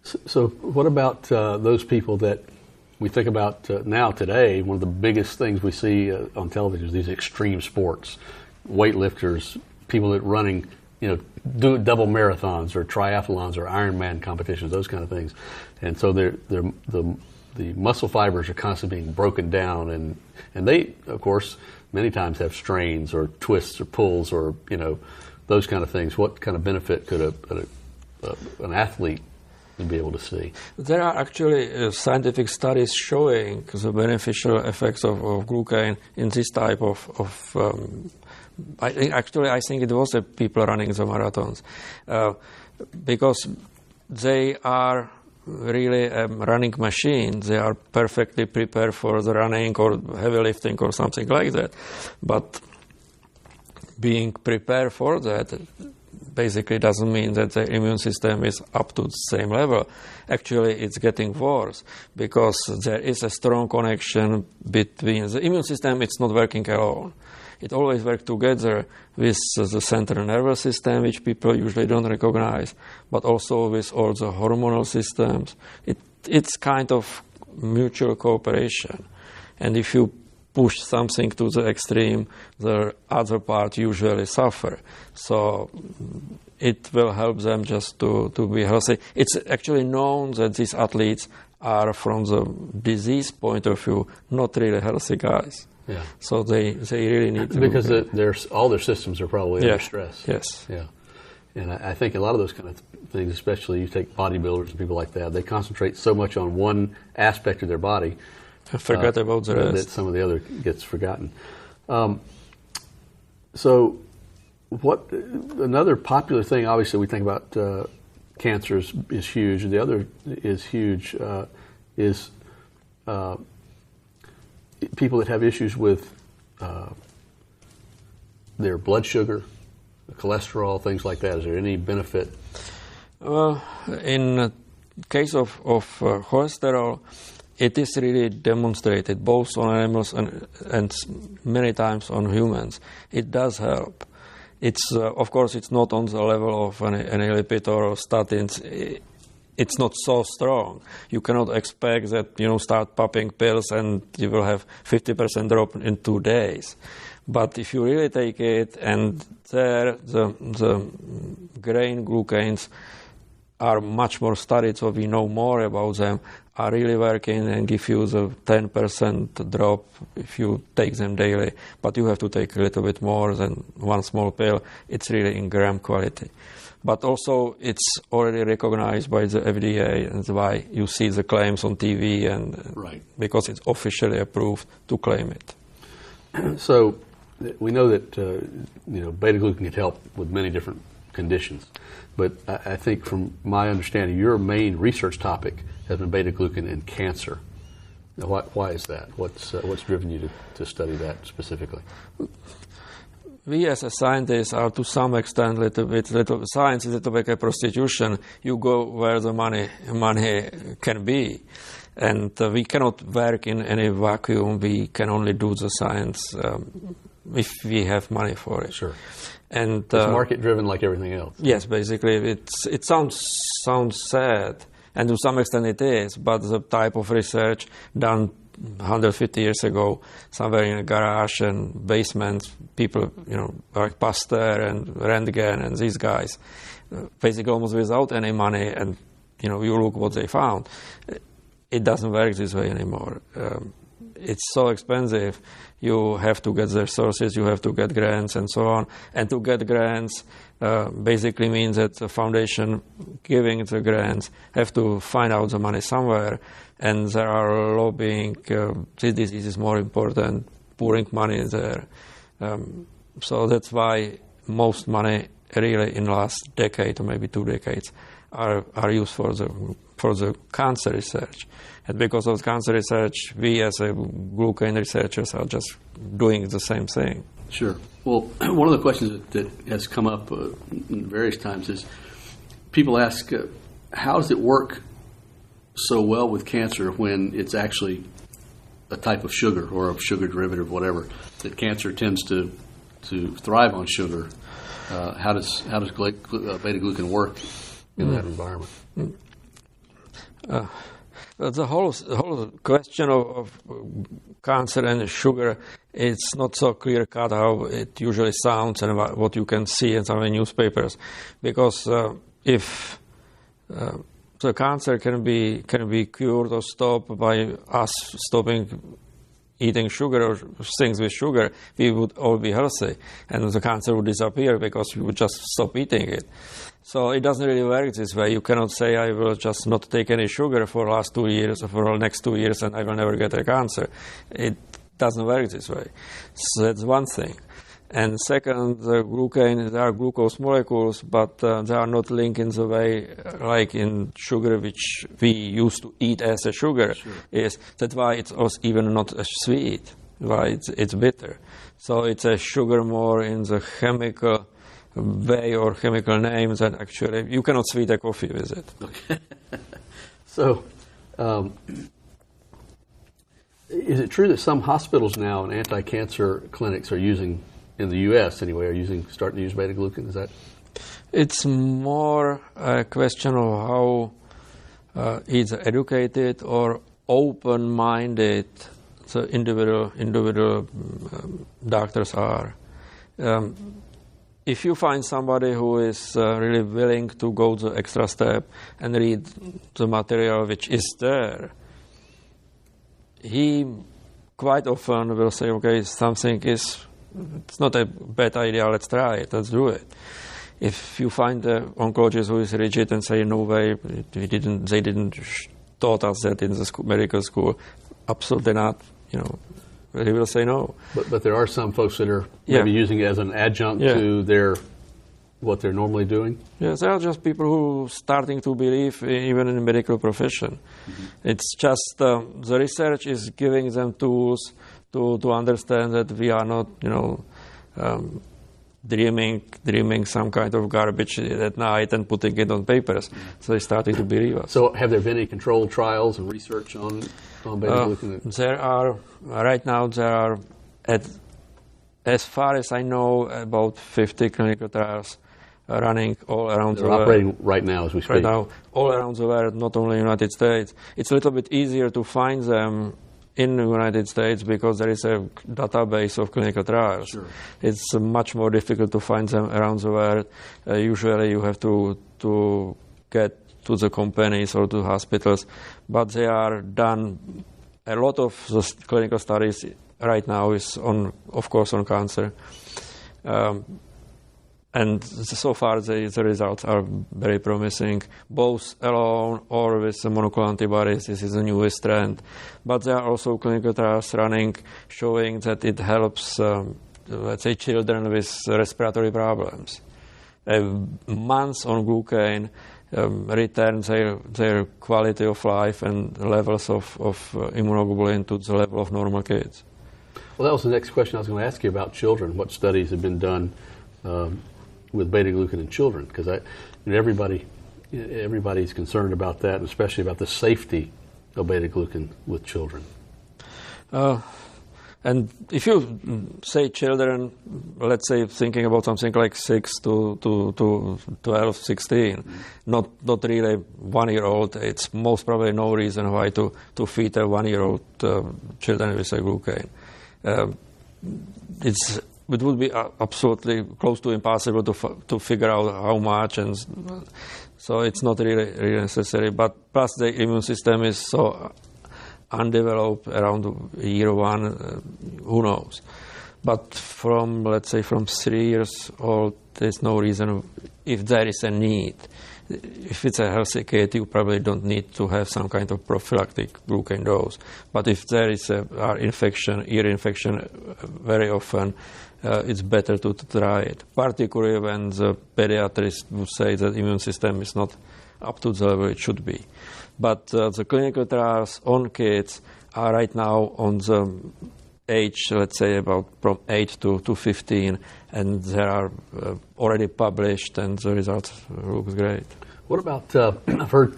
So what about those people that we think about now today? One of the biggest things we see on television is these extreme sports, weightlifters, people that running, do double marathons or triathlons or Ironman competitions, those kind of things. And so the muscle fibers are constantly being broken down, and they, of course, many times have strains or twists or pulls or, those kind of things. What kind of benefit could an athlete to be able to see? There are actually scientific studies showing the beneficial effects of glucan in this type of I think it was the people running the marathons, because they are really a running machine. They are perfectly prepared for the running or heavy lifting or something like that. But being prepared for that basically doesn't mean that the immune system is up to the same level. Actually, it's getting worse because there is a strong connection between the immune system. It's not working alone. It always works together with the central nervous system, which people usually don't recognize, but also with all the hormonal systems. It's kind of mutual cooperation. And if you push something to the extreme, the other part usually suffer. So it will help them just to be healthy. It's actually known that these athletes are, from the disease point of view, not really healthy guys. Yeah. So they really need to... Because all their systems are probably under stress. Yes. Yeah. And I think a lot of those kind of things, especially you take bodybuilders and people like that, they concentrate so much on one aspect of their body. Forget about the rest. That some of the other gets forgotten. So another popular thing, obviously we think about cancer is huge. The other is huge is people that have issues with their blood sugar, cholesterol, things like that. Is there any benefit? In case of cholesterol, it is really demonstrated both on animals and many times on humans. It does help. It's of course it's not on the level of any lipid or statins. It's not so strong. You cannot expect that start popping pills and you will have 50% drop in 2 days. But if you really take it, and there the grain glucans are much more studied, so we know more about them, are really working and give you the 10% drop if you take them daily. But you have to take a little bit more than one small pill. It's really in gram quality. But also it's already recognized by the FDA, and that's why you see the claims on TV, and right. Because it's officially approved to claim it. So we know that beta glucan can help with many different conditions, but I think from my understanding, your main research topic has been beta glucan in cancer. Now, why is that? What's driven you to study that specifically? We as a scientists are to some extent science is a little bit a prostitution. You go where the money can be, and we cannot work in any vacuum. We can only do the science if we have money for it. Sure. And it's market driven like everything else. Yes, basically it sounds sad, and to some extent it is. But the type of research done 150 years ago, somewhere in a garage and basements, people, like Pasteur and Röntgen and these guys, basically almost without any money, and, you look what they found. It doesn't work this way anymore. It's so expensive. You have to get the resources, you have to get grants and so on. And to get grants basically means that the foundation giving the grants have to find out the money somewhere. And there are lobbying, this disease is more important, pouring money there. So that's why most money really in the last decade or maybe 2 decades are used for the cancer research. And because of cancer research, we as glucan researchers are just doing the same thing. Sure. Well, one of the questions that has come up in various times is people ask, how does it work so well with cancer when it's actually a type of sugar or a sugar derivative, whatever, that cancer tends to thrive on sugar? How does beta glucan work in that environment? The whole question of cancer and sugar, it's not so clear cut how it usually sounds and what you can see in some of the newspapers, because if the cancer can be cured or stopped by us stopping eating sugar or things with sugar, we would all be healthy, and the cancer would disappear because we would just stop eating it. So it doesn't really work this way. You cannot say I will just not take any sugar for the last 2 years or for the next 2 years and I will never get a cancer. It doesn't work this way. So that's one thing. And second, the glucane, there are glucose molecules, but they are not linked in the way like in sugar, which we used to eat as a sugar. Sure. That's why it's also even not a sweet, why it's bitter. So it's a sugar more in the chemical way or chemical names that actually you cannot sweet a coffee with it. Okay. So, is it true that some hospitals now and anti-cancer clinics are using, in the U.S. anyway, starting to use beta glucan? Is that? It's more a question of how either educated or open-minded the individual doctors are. If you find somebody who is really willing to go the extra step and read the material which is there, he quite often will say, okay, it's not a bad idea, let's try it, let's do it. If you find an oncologist who is rigid and say, no way, they didn't taught us that in the medical school, absolutely not, he will say no. But there are some folks that are maybe using it as an adjunct to what they're normally doing? Yes, there are just people who are starting to believe even in the medical profession. Mm-hmm. It's just the research is giving them tools to understand that we are not, dreaming some kind of garbage at night and putting it on papers. Mm-hmm. So they're starting to believe us. So have there been any controlled trials and research on beta glucan? Right now there are, as far as I know, about 50 clinical trials running all around the world. They're operating right now as we speak. Right now, all around the world, not only in the United States. It's a little bit easier to find them in the United States because there is a database of clinical trials. Sure. It's much more difficult to find them around the world. Usually you have to get to the companies or to hospitals, but they are done. A lot of the clinical studies right now is of course, on cancer. And so far, the results are very promising, both alone or with the monoclonal antibodies. This is the newest trend. But there are also clinical trials running showing that it helps, let's say, children with respiratory problems. Months on glucan return their quality of life and levels of immunoglobulin to the level of normal kids. Well, that was the next question I was going to ask you about children. What studies have been done with beta glucan in children? Because everybody's concerned about that, and especially about the safety of beta glucan with children. And if you say children, let's say thinking about something like 6 to 12, 16, not really 1-year-old, it's most probably no reason why to feed a 1-year-old children with a glucan. It would be absolutely close to impossible to figure out how much, and so it's not really necessary. But plus the immune system is so undeveloped around year 1, who knows? But let's say from 3 years old, there's no reason, if there is a need. If it's a healthy kid, you probably don't need to have some kind of prophylactic glucan dose. But if there is ear infection, very often it's better to try it, particularly when the pediatrist would say that the immune system is not up to the level it should be. But the clinical trials on kids are right now on the age, let's say about from 8 to 15, and they are already published, and the results look great. What about, I've heard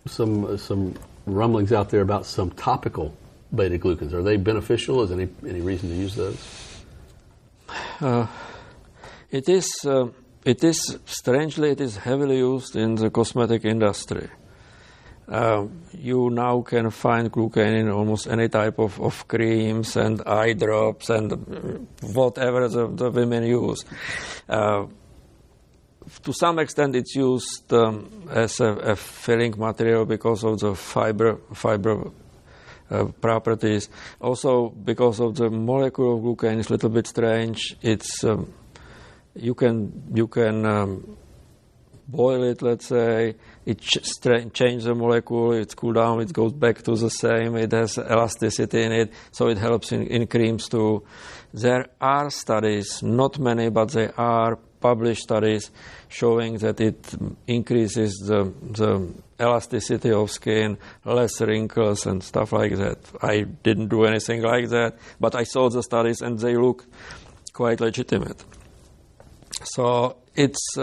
some rumblings out there about some topical beta glucans. Are they beneficial? Is there any reason to use those? It is strangely, it is heavily used in the cosmetic industry. You now can find glucan in almost any type of creams and eye drops and whatever the women use. To some extent, it's used as a filling material because of the fiber properties. Also, because of the molecule of glucan is a little bit strange. It's you can boil it, let's say, it changes the molecule, it cools down, it goes back to the same, it has elasticity in it, so it helps in creams too. There are studies, not many, but there are published studies showing that it increases the elasticity of skin, less wrinkles and stuff like that. I didn't do anything like that, but I saw the studies and they look quite legitimate. So it's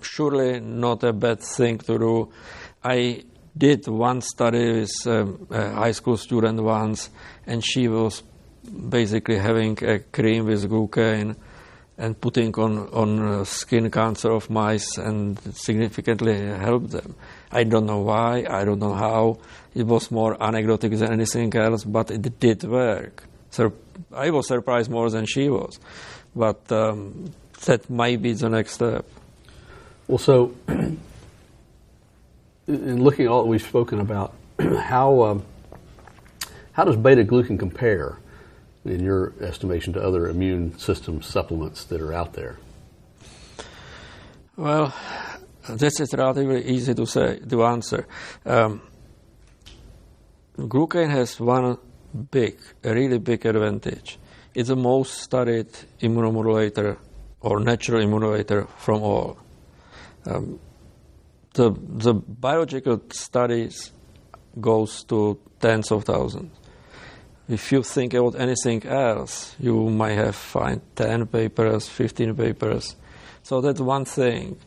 surely not a bad thing to do. I did one study with a high school student once, and she was basically having a cream with glucan and putting on skin cancer of mice, and significantly helped them. I don't know why, I don't know how. It was more anecdotic than anything else, but it did work. So I was surprised more than she was. But that might be the next step. Well, so in looking at all that we've spoken about, how does beta glucan compare, in your estimation, to other immune system supplements that are out there? Well, this is relatively easy to answer. Glucan has one really big advantage. It's the most studied immunomodulator or natural immunomodulator from all. The biological studies goes to tens of thousands. If you think about anything else, you might find 10 papers, 15 papers. So that's one thing.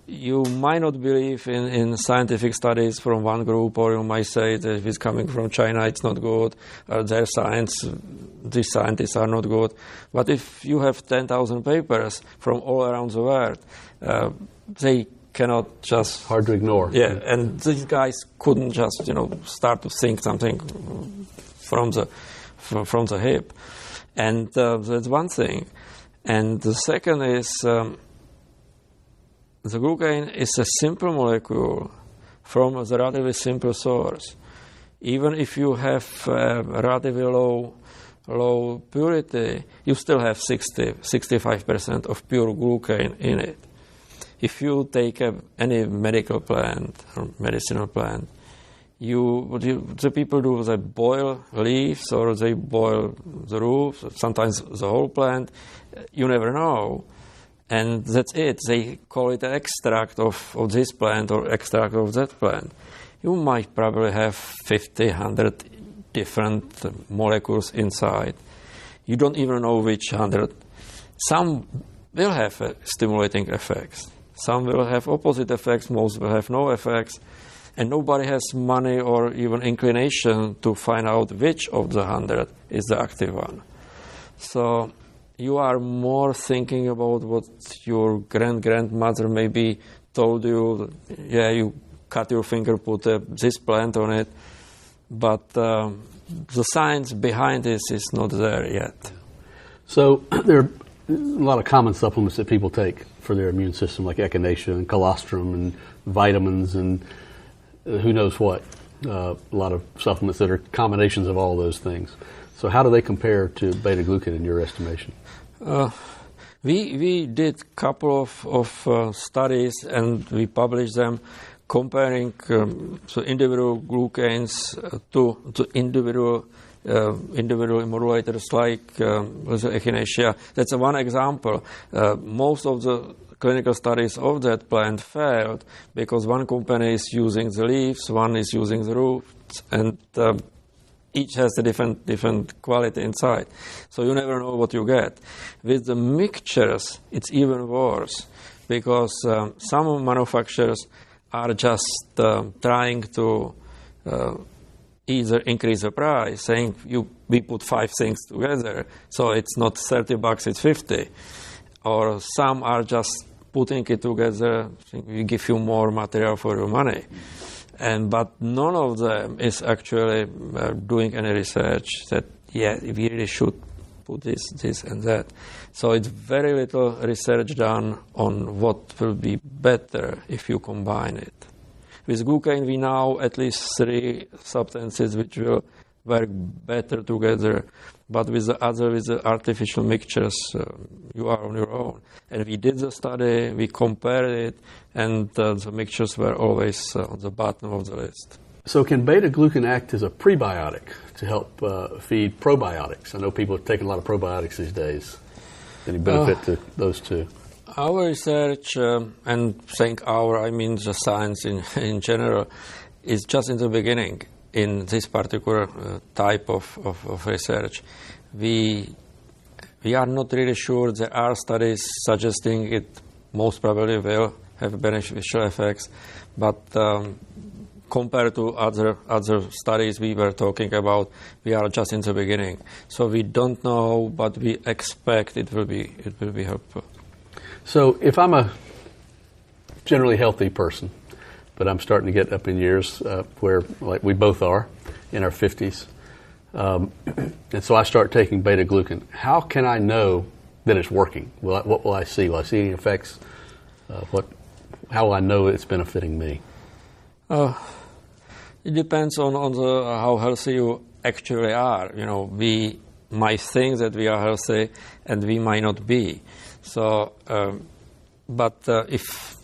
You might not believe in scientific studies from one group, or you might say that if it's coming from China, it's not good, or their science, these scientists are not good. But if you have 10,000 papers from all around the world, they cannot just... Hard to ignore. Yeah, and these guys couldn't just, start to think something from the hip. And that's one thing. And the second is... the glucan is a simple molecule from a relatively simple source. Even if you have relatively low purity, you still have 65% of pure glucan in it. If you take any medical plant or medicinal plant, the people do, they boil leaves or they boil the roots, sometimes the whole plant. You never know. And that's it. They call it an extract of this plant or extract of that plant. You might probably have 50, 100 different molecules inside. You don't even know which 100. Some will have stimulating effects. Some will have opposite effects. Most will have no effects. And nobody has money or even inclination to find out which of the 100 is the active one. So you are more thinking about what your grandmother maybe told you. Yeah, you cut your finger, put this plant on it. But the science behind this is not there yet. So there are a lot of common supplements that people take for their immune system, like echinacea and colostrum and vitamins and who knows what. A lot of supplements that are combinations of all those things. So how do they compare to beta glucan in your estimation? We did a couple of studies and we published them comparing individual glucans to individual modulators like echinacea. That's one example. Most of the clinical studies of that plant failed because one company is using the leaves, one is using the roots, and each has a different quality inside. So you never know what you get. With the mixtures, it's even worse because some manufacturers are just trying to either increase the price, saying we put 5 things together, so it's not $30, it's $50. Or some are just putting it together, we give you more material for your money. But none of them is actually doing any research that, we really should put this and that. So it's very little research done on what will be better if you combine it. With glucan, we know at least 3 substances which will work better together. but with the artificial mixtures, you are on your own. And we did the study, we compared it, and the mixtures were always on the bottom of the list. So can beta glucan act as a prebiotic to help feed probiotics? I know people are taking a lot of probiotics these days. Any benefit to those two? Our research, and saying our, I mean the science in general, is just in the beginning in this particular type of research. We are not really sure. There are studies suggesting it most probably will have beneficial effects, but compared to other studies we were talking about, we are just in the beginning. So we don't know, but we expect it will be helpful. So if I'm a generally healthy person, but I'm starting to get up in years where, like we both are, in our 50s, and so I start taking beta glucan, how can I know that it's working? What will I see? Will I see any effects? How will I know it's benefiting me? It depends on how healthy you actually are. You know, we might think that we are healthy, and we might not be. So, but if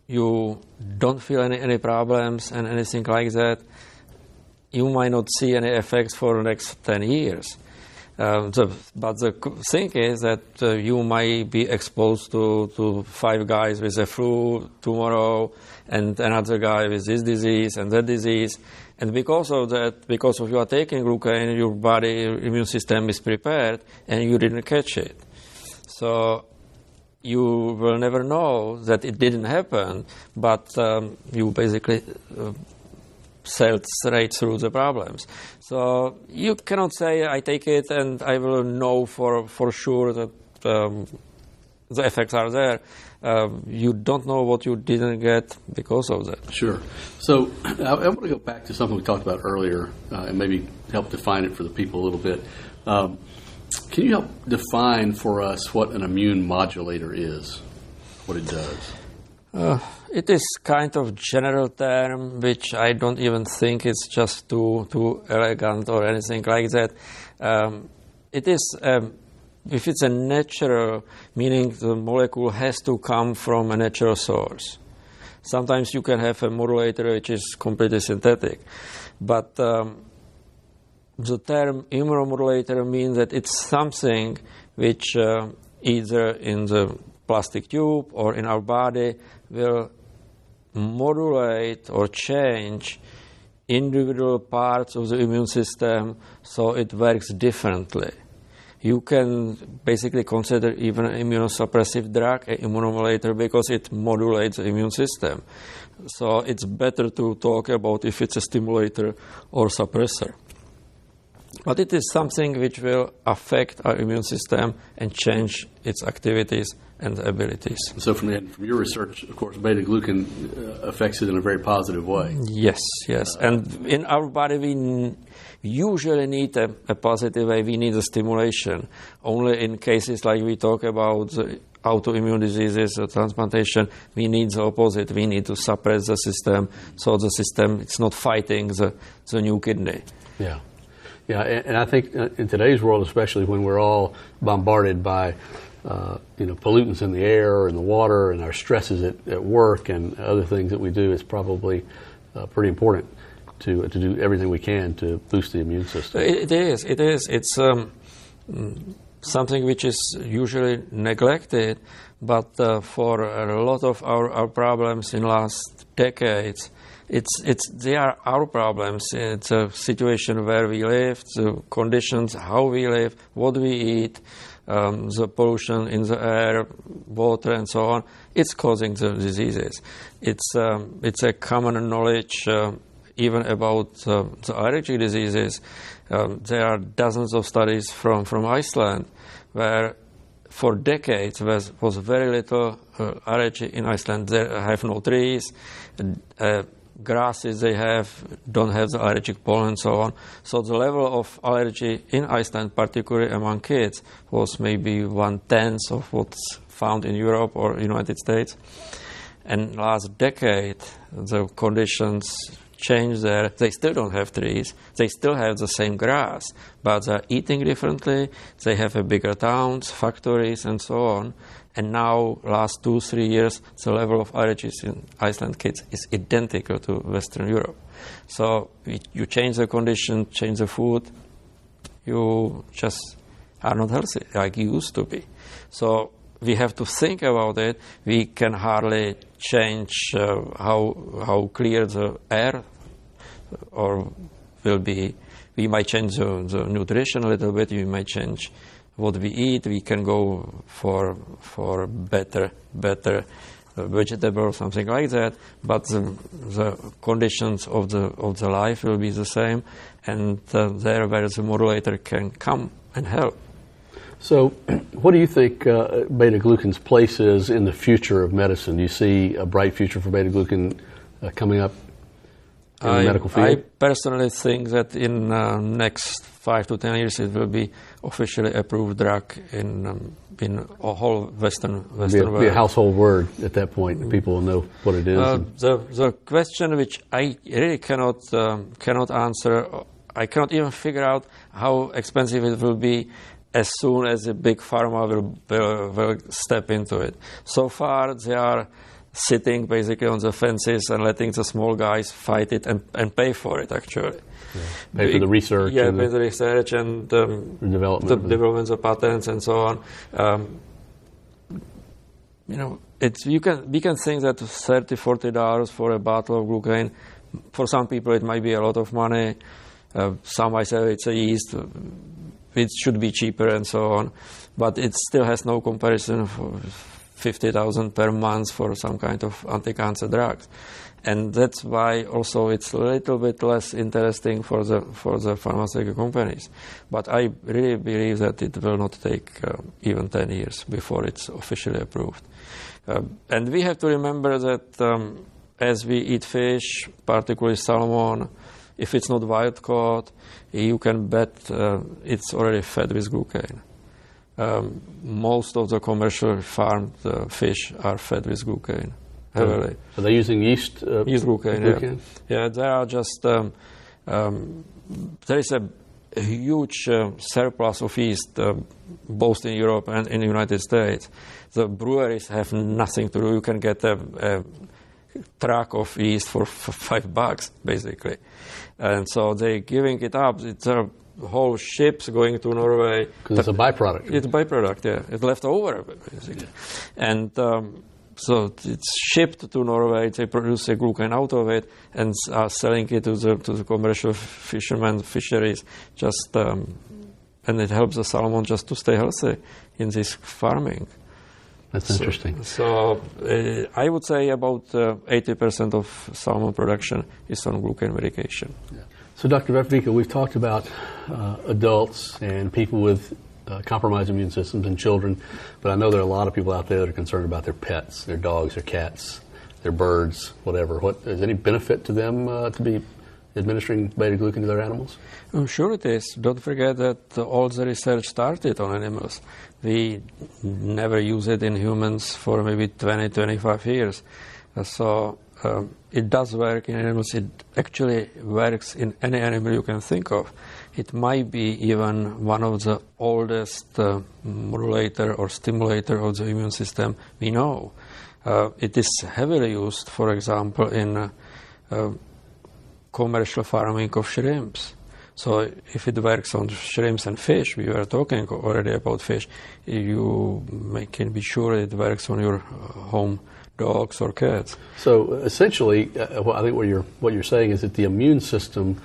you don't feel any problems and anything like that, you might not see any effects for the next 10 years. But the thing is that you might be exposed to 5 guys with the flu tomorrow and another guy with this disease and that disease. And because of that, because of you are taking glucan, your body, your immune system is prepared and you didn't catch it. So you will never know that it didn't happen, but you basically sailed straight through the problems. So you cannot say, I take it and I will know for sure that the effects are there. You don't know what you didn't get because of that. Sure. So I want to go back to something we talked about earlier and maybe help define it for the people a little bit. Can you help define for us what an immune modulator is, what it does? It is kind of general term, which I don't even think it's just too elegant or anything like that. It is, if it's a natural, meaning the molecule has to come from a natural source. Sometimes you can have a modulator which is completely synthetic, but the term immunomodulator means that it's something which either in the plastic tube or in our body will modulate or change individual parts of the immune system so it works differently. You can basically consider even an immunosuppressive drug an immunomodulator because it modulates the immune system. So it's better to talk about if it's a stimulator or suppressor. But it is something which will affect our immune system and change its activities and abilities. So from your research, of course, beta glucan affects it in a very positive way. Yes. And in our body, we usually need a positive way. We need a stimulation. Only in cases like we talk about autoimmune diseases or transplantation, we need the opposite. We need to suppress the system so the system is not fighting the new kidney. Yeah, and I think in today's world, especially when we're all bombarded by pollutants in the air and the water and our stresses at work and other things that we do, it's probably pretty important to do everything we can to boost the immune system. It is. It's something which is usually neglected, but for a lot of our problems in last decades, they are our problems. It's a situation where we live, the conditions, how we live, what we eat, the pollution in the air, water, and so on. It's causing the diseases. It's a common knowledge even about the allergic diseases. There are dozens of studies from Iceland where for decades was very little allergy in Iceland. They have no trees. Grasses they don't have the allergic pollen and so on. So the level of allergy in Iceland, particularly among kids, was maybe 1/10 of what's found in Europe or United States. And last decade, the conditions change they still don't have trees, they still have the same grass, but they're eating differently, they have a bigger towns, factories, and so on. And now, last 2-3 years, the level of allergies in Iceland kids is identical to Western Europe. So you change the condition, change the food, you just are not healthy like you used to be. So we have to think about it. We can hardly change how clear the air or will be. We might change the nutrition a little bit. We might change what we eat. We can go for better vegetable or something like that. But the conditions of the life will be the same, and there where the modulator can come and help. So, what do you think beta glucan's place is in the future of medicine? Do you see a bright future for beta glucan coming up in the medical field? I personally think that in next 5 to 10 years it will be officially approved drug in a whole Western world. It'll be a household word at that point. People will know what it is. The question which I really cannot answer, I cannot even figure out how expensive it will be as soon as the big pharma will step into it. So far, they are sitting basically on the fences and letting the small guys fight it and pay for it, actually. Yeah. Pay for the research. Yeah, pay the research and the development of patents and so on. We can think that $30-40 for a bottle of glucan, for some people it might be a lot of money. Some might say it's a yeast. It should be cheaper and so on, but it still has no comparison for $50,000 per month for some kind of anti-cancer drugs, and that's why also it's a little bit less interesting for the pharmaceutical companies. But I really believe that it will not take even 10 years before it's officially approved. And we have to remember that as we eat fish, particularly salmon, if it's not wild caught, you can bet it's already fed with glucan. Most of the commercial farmed fish are fed with glucan heavily. Are they using yeast? Yeast glucan. Yeah, there are just there is a huge surplus of yeast both in Europe and in the United States. The breweries have nothing to do. You can get a truck of yeast for $5 basically, and so they're giving it up. It's whole ships going to Norway because it's a byproduct. It's a byproduct, yeah. It's left over basically, and so it's shipped to Norway. They produce a glucan out of it and are selling it to the commercial fisheries. Just and it helps the salmon just to stay healthy in this farming. That's interesting. So I would say about 80% of salmon production is on glucan medication. Yeah. So Dr. Vetvicka, we've talked about adults and people with compromised immune systems and children, but I know there are a lot of people out there that are concerned about their pets, their dogs, their cats, their birds, whatever. Is there any benefit to them to be administering beta glucan to their animals? Sure it is. Don't forget that all the research started on animals. We never use it in humans for maybe 20-25 years. So it does work in animals. It actually works in any animal you can think of. It might be even one of the oldest modulator or stimulator of the immune system we know. It is heavily used, for example, in commercial farming of shrimps. So if it works on shrimps and fish, we were talking already about fish, you can be sure it works on your home dogs or cats. So essentially, I think what you're saying is that the immune system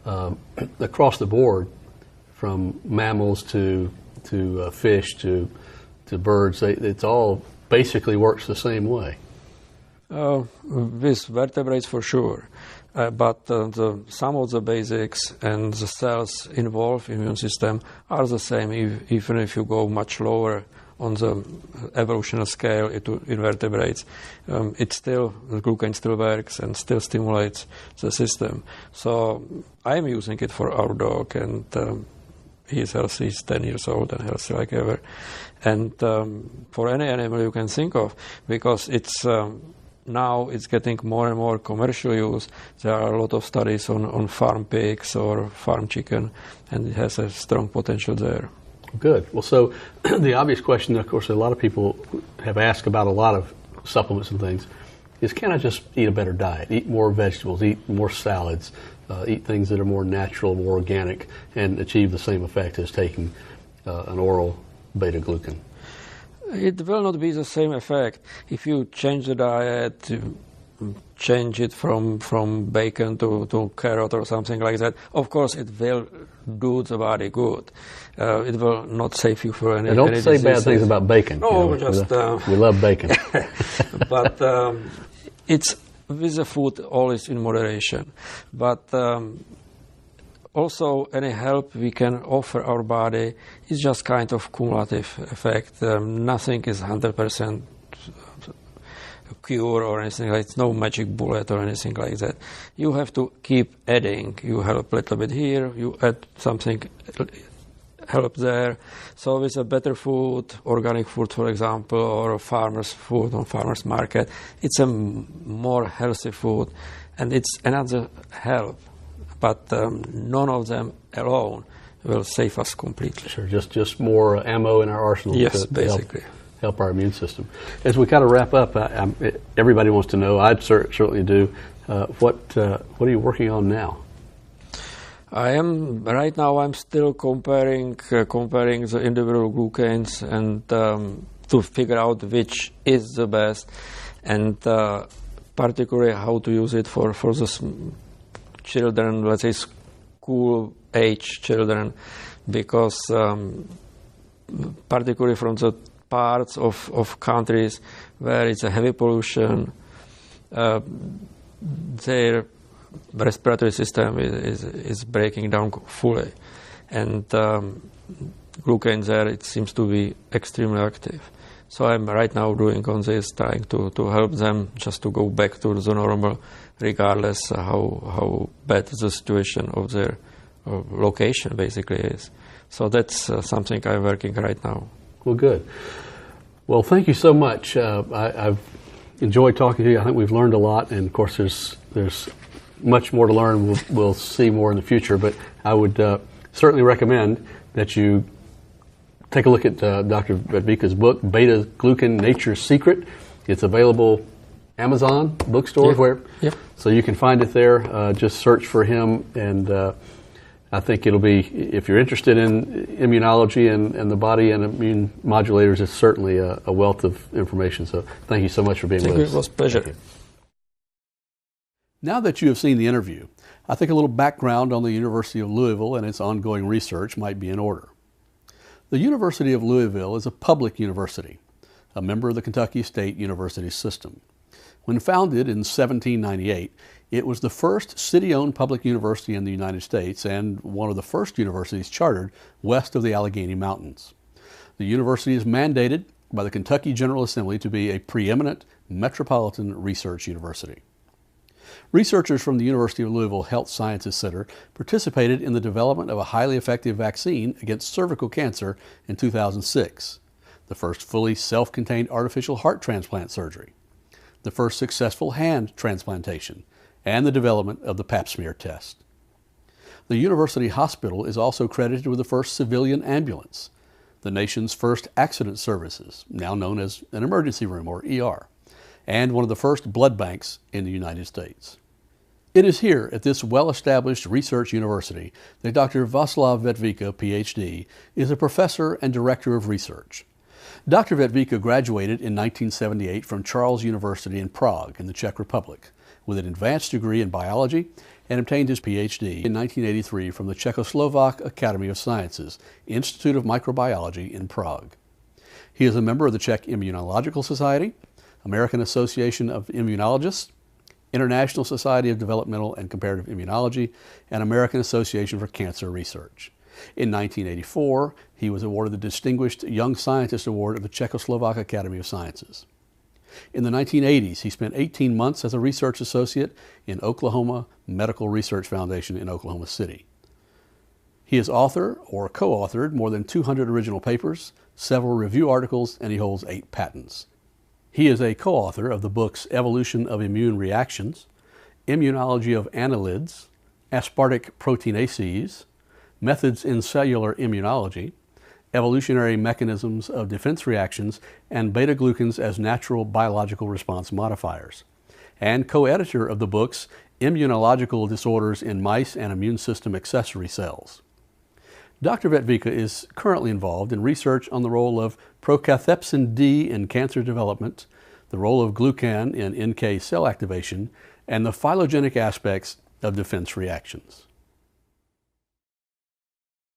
across the board, from mammals to fish to birds, it's all basically works the same way. With vertebrates for sure. But some of the basics and the cells involved in the immune system are the same, even if you go much lower on the evolutionary scale into invertebrates. The glucan still works and still stimulates the system. So I'm using it for our dog, and he's healthy, he's 10 years old and healthy like ever. And for any animal you can think of, because it's now it's getting more and more commercial use. There are a lot of studies on farm pigs or farm chicken, and it has a strong potential there. Good. Well, so the obvious question, of course, a lot of people have asked about a lot of supplements and things, is can I just eat a better diet, eat more vegetables, eat more salads, eat things that are more natural, more organic, and achieve the same effect as taking an oral beta glucan? It will not be the same effect if you change the diet, change it from bacon to carrot or something like that. Of course, it will do the body good. It will not save you for any. And don't any say diseases. bad things about bacon. No, you know, we love bacon. But it's with the food always in moderation. But also any help we can offer our body is just kind of cumulative effect. Nothing is 100% cure or anything like that. It's no magic bullet or anything like that. You have to keep adding. You help a little bit here, you add something, help there. So with a better food, organic food, for example, or farmer's food on farmer's market, it's a more healthy food, and it's another help. But none of them alone will save us completely. Sure, just more ammo in our arsenal. Yes, to basically. Help our immune system. As we kind of wrap up, everybody wants to know, I certainly do, what are you working on now? Right now I'm still comparing the individual glucans and to figure out which is the best, and particularly how to use it for the children, let's say school age children, because particularly from the parts of countries where it's a heavy pollution, their respiratory system is breaking down fully, and glucan there, it seems to be extremely active. So I'm right now doing on this, trying to help them just to go back to the normal, regardless how bad the situation of their location basically is. So that's something I'm working right now. Well, good. Well, thank you so much. I've enjoyed talking to you. I think we've learned a lot, and of course there's much more to learn. We'll see more in the future, but I would certainly recommend that you take a look at Dr. Vetvicka's book, Beta Glucan Nature's Secret. It's available Amazon, bookstores, where. Yep. So you can find it there. Just search for him, and I think it'll be, if you're interested in immunology and the body and immune modulators, it's certainly a wealth of information. So thank you so much for being with us. It was a pleasure. Now that you have seen the interview, I think a little background on the University of Louisville and its ongoing research might be in order. The University of Louisville is a public university, a member of the Kentucky State University system. When founded in 1798, it was the first city-owned public university in the United States and one of the first universities chartered west of the Allegheny Mountains. The university is mandated by the Kentucky General Assembly to be a preeminent metropolitan research university. Researchers from the University of Louisville Health Sciences Center participated in the development of a highly effective vaccine against cervical cancer in 2006, the first fully self-contained artificial heart transplant surgery, the first successful hand transplantation, and the development of the pap smear test. The university hospital is also credited with the first civilian ambulance, the nation's first accident services, now known as an emergency room or ER, and one of the first blood banks in the United States. It is here at this well-established research university that Dr. Vaclav Vetvicka, PhD, is a professor and director of research. Dr. Vetvicka graduated in 1978 from Charles University in Prague in the Czech Republic with an advanced degree in biology and obtained his PhD in 1983 from the Czechoslovak Academy of Sciences, Institute of Microbiology in Prague. He is a member of the Czech Immunological Society, American Association of Immunologists, International Society of Developmental and Comparative Immunology, and American Association for Cancer Research. In 1984, he was awarded the Distinguished Young Scientist Award of the Czechoslovak Academy of Sciences. In the 1980s, he spent 18 months as a research associate in Oklahoma Medical Research Foundation in Oklahoma City. He is author or co-authored more than 200 original papers, several review articles, and he holds 8 patents. He is a co-author of the books Evolution of Immune Reactions, Immunology of Annelids, Aspartic Proteinaceae, Methods in Cellular Immunology, Evolutionary Mechanisms of Defense Reactions, and beta-glucans as Natural Biological Response Modifiers, and co-editor of the books Immunological Disorders in Mice and Immune System Accessory Cells. Dr. Vetvicka is currently involved in research on the role of procathepsin D in cancer development, the role of glucan in NK cell activation, and the phylogenetic aspects of defense reactions.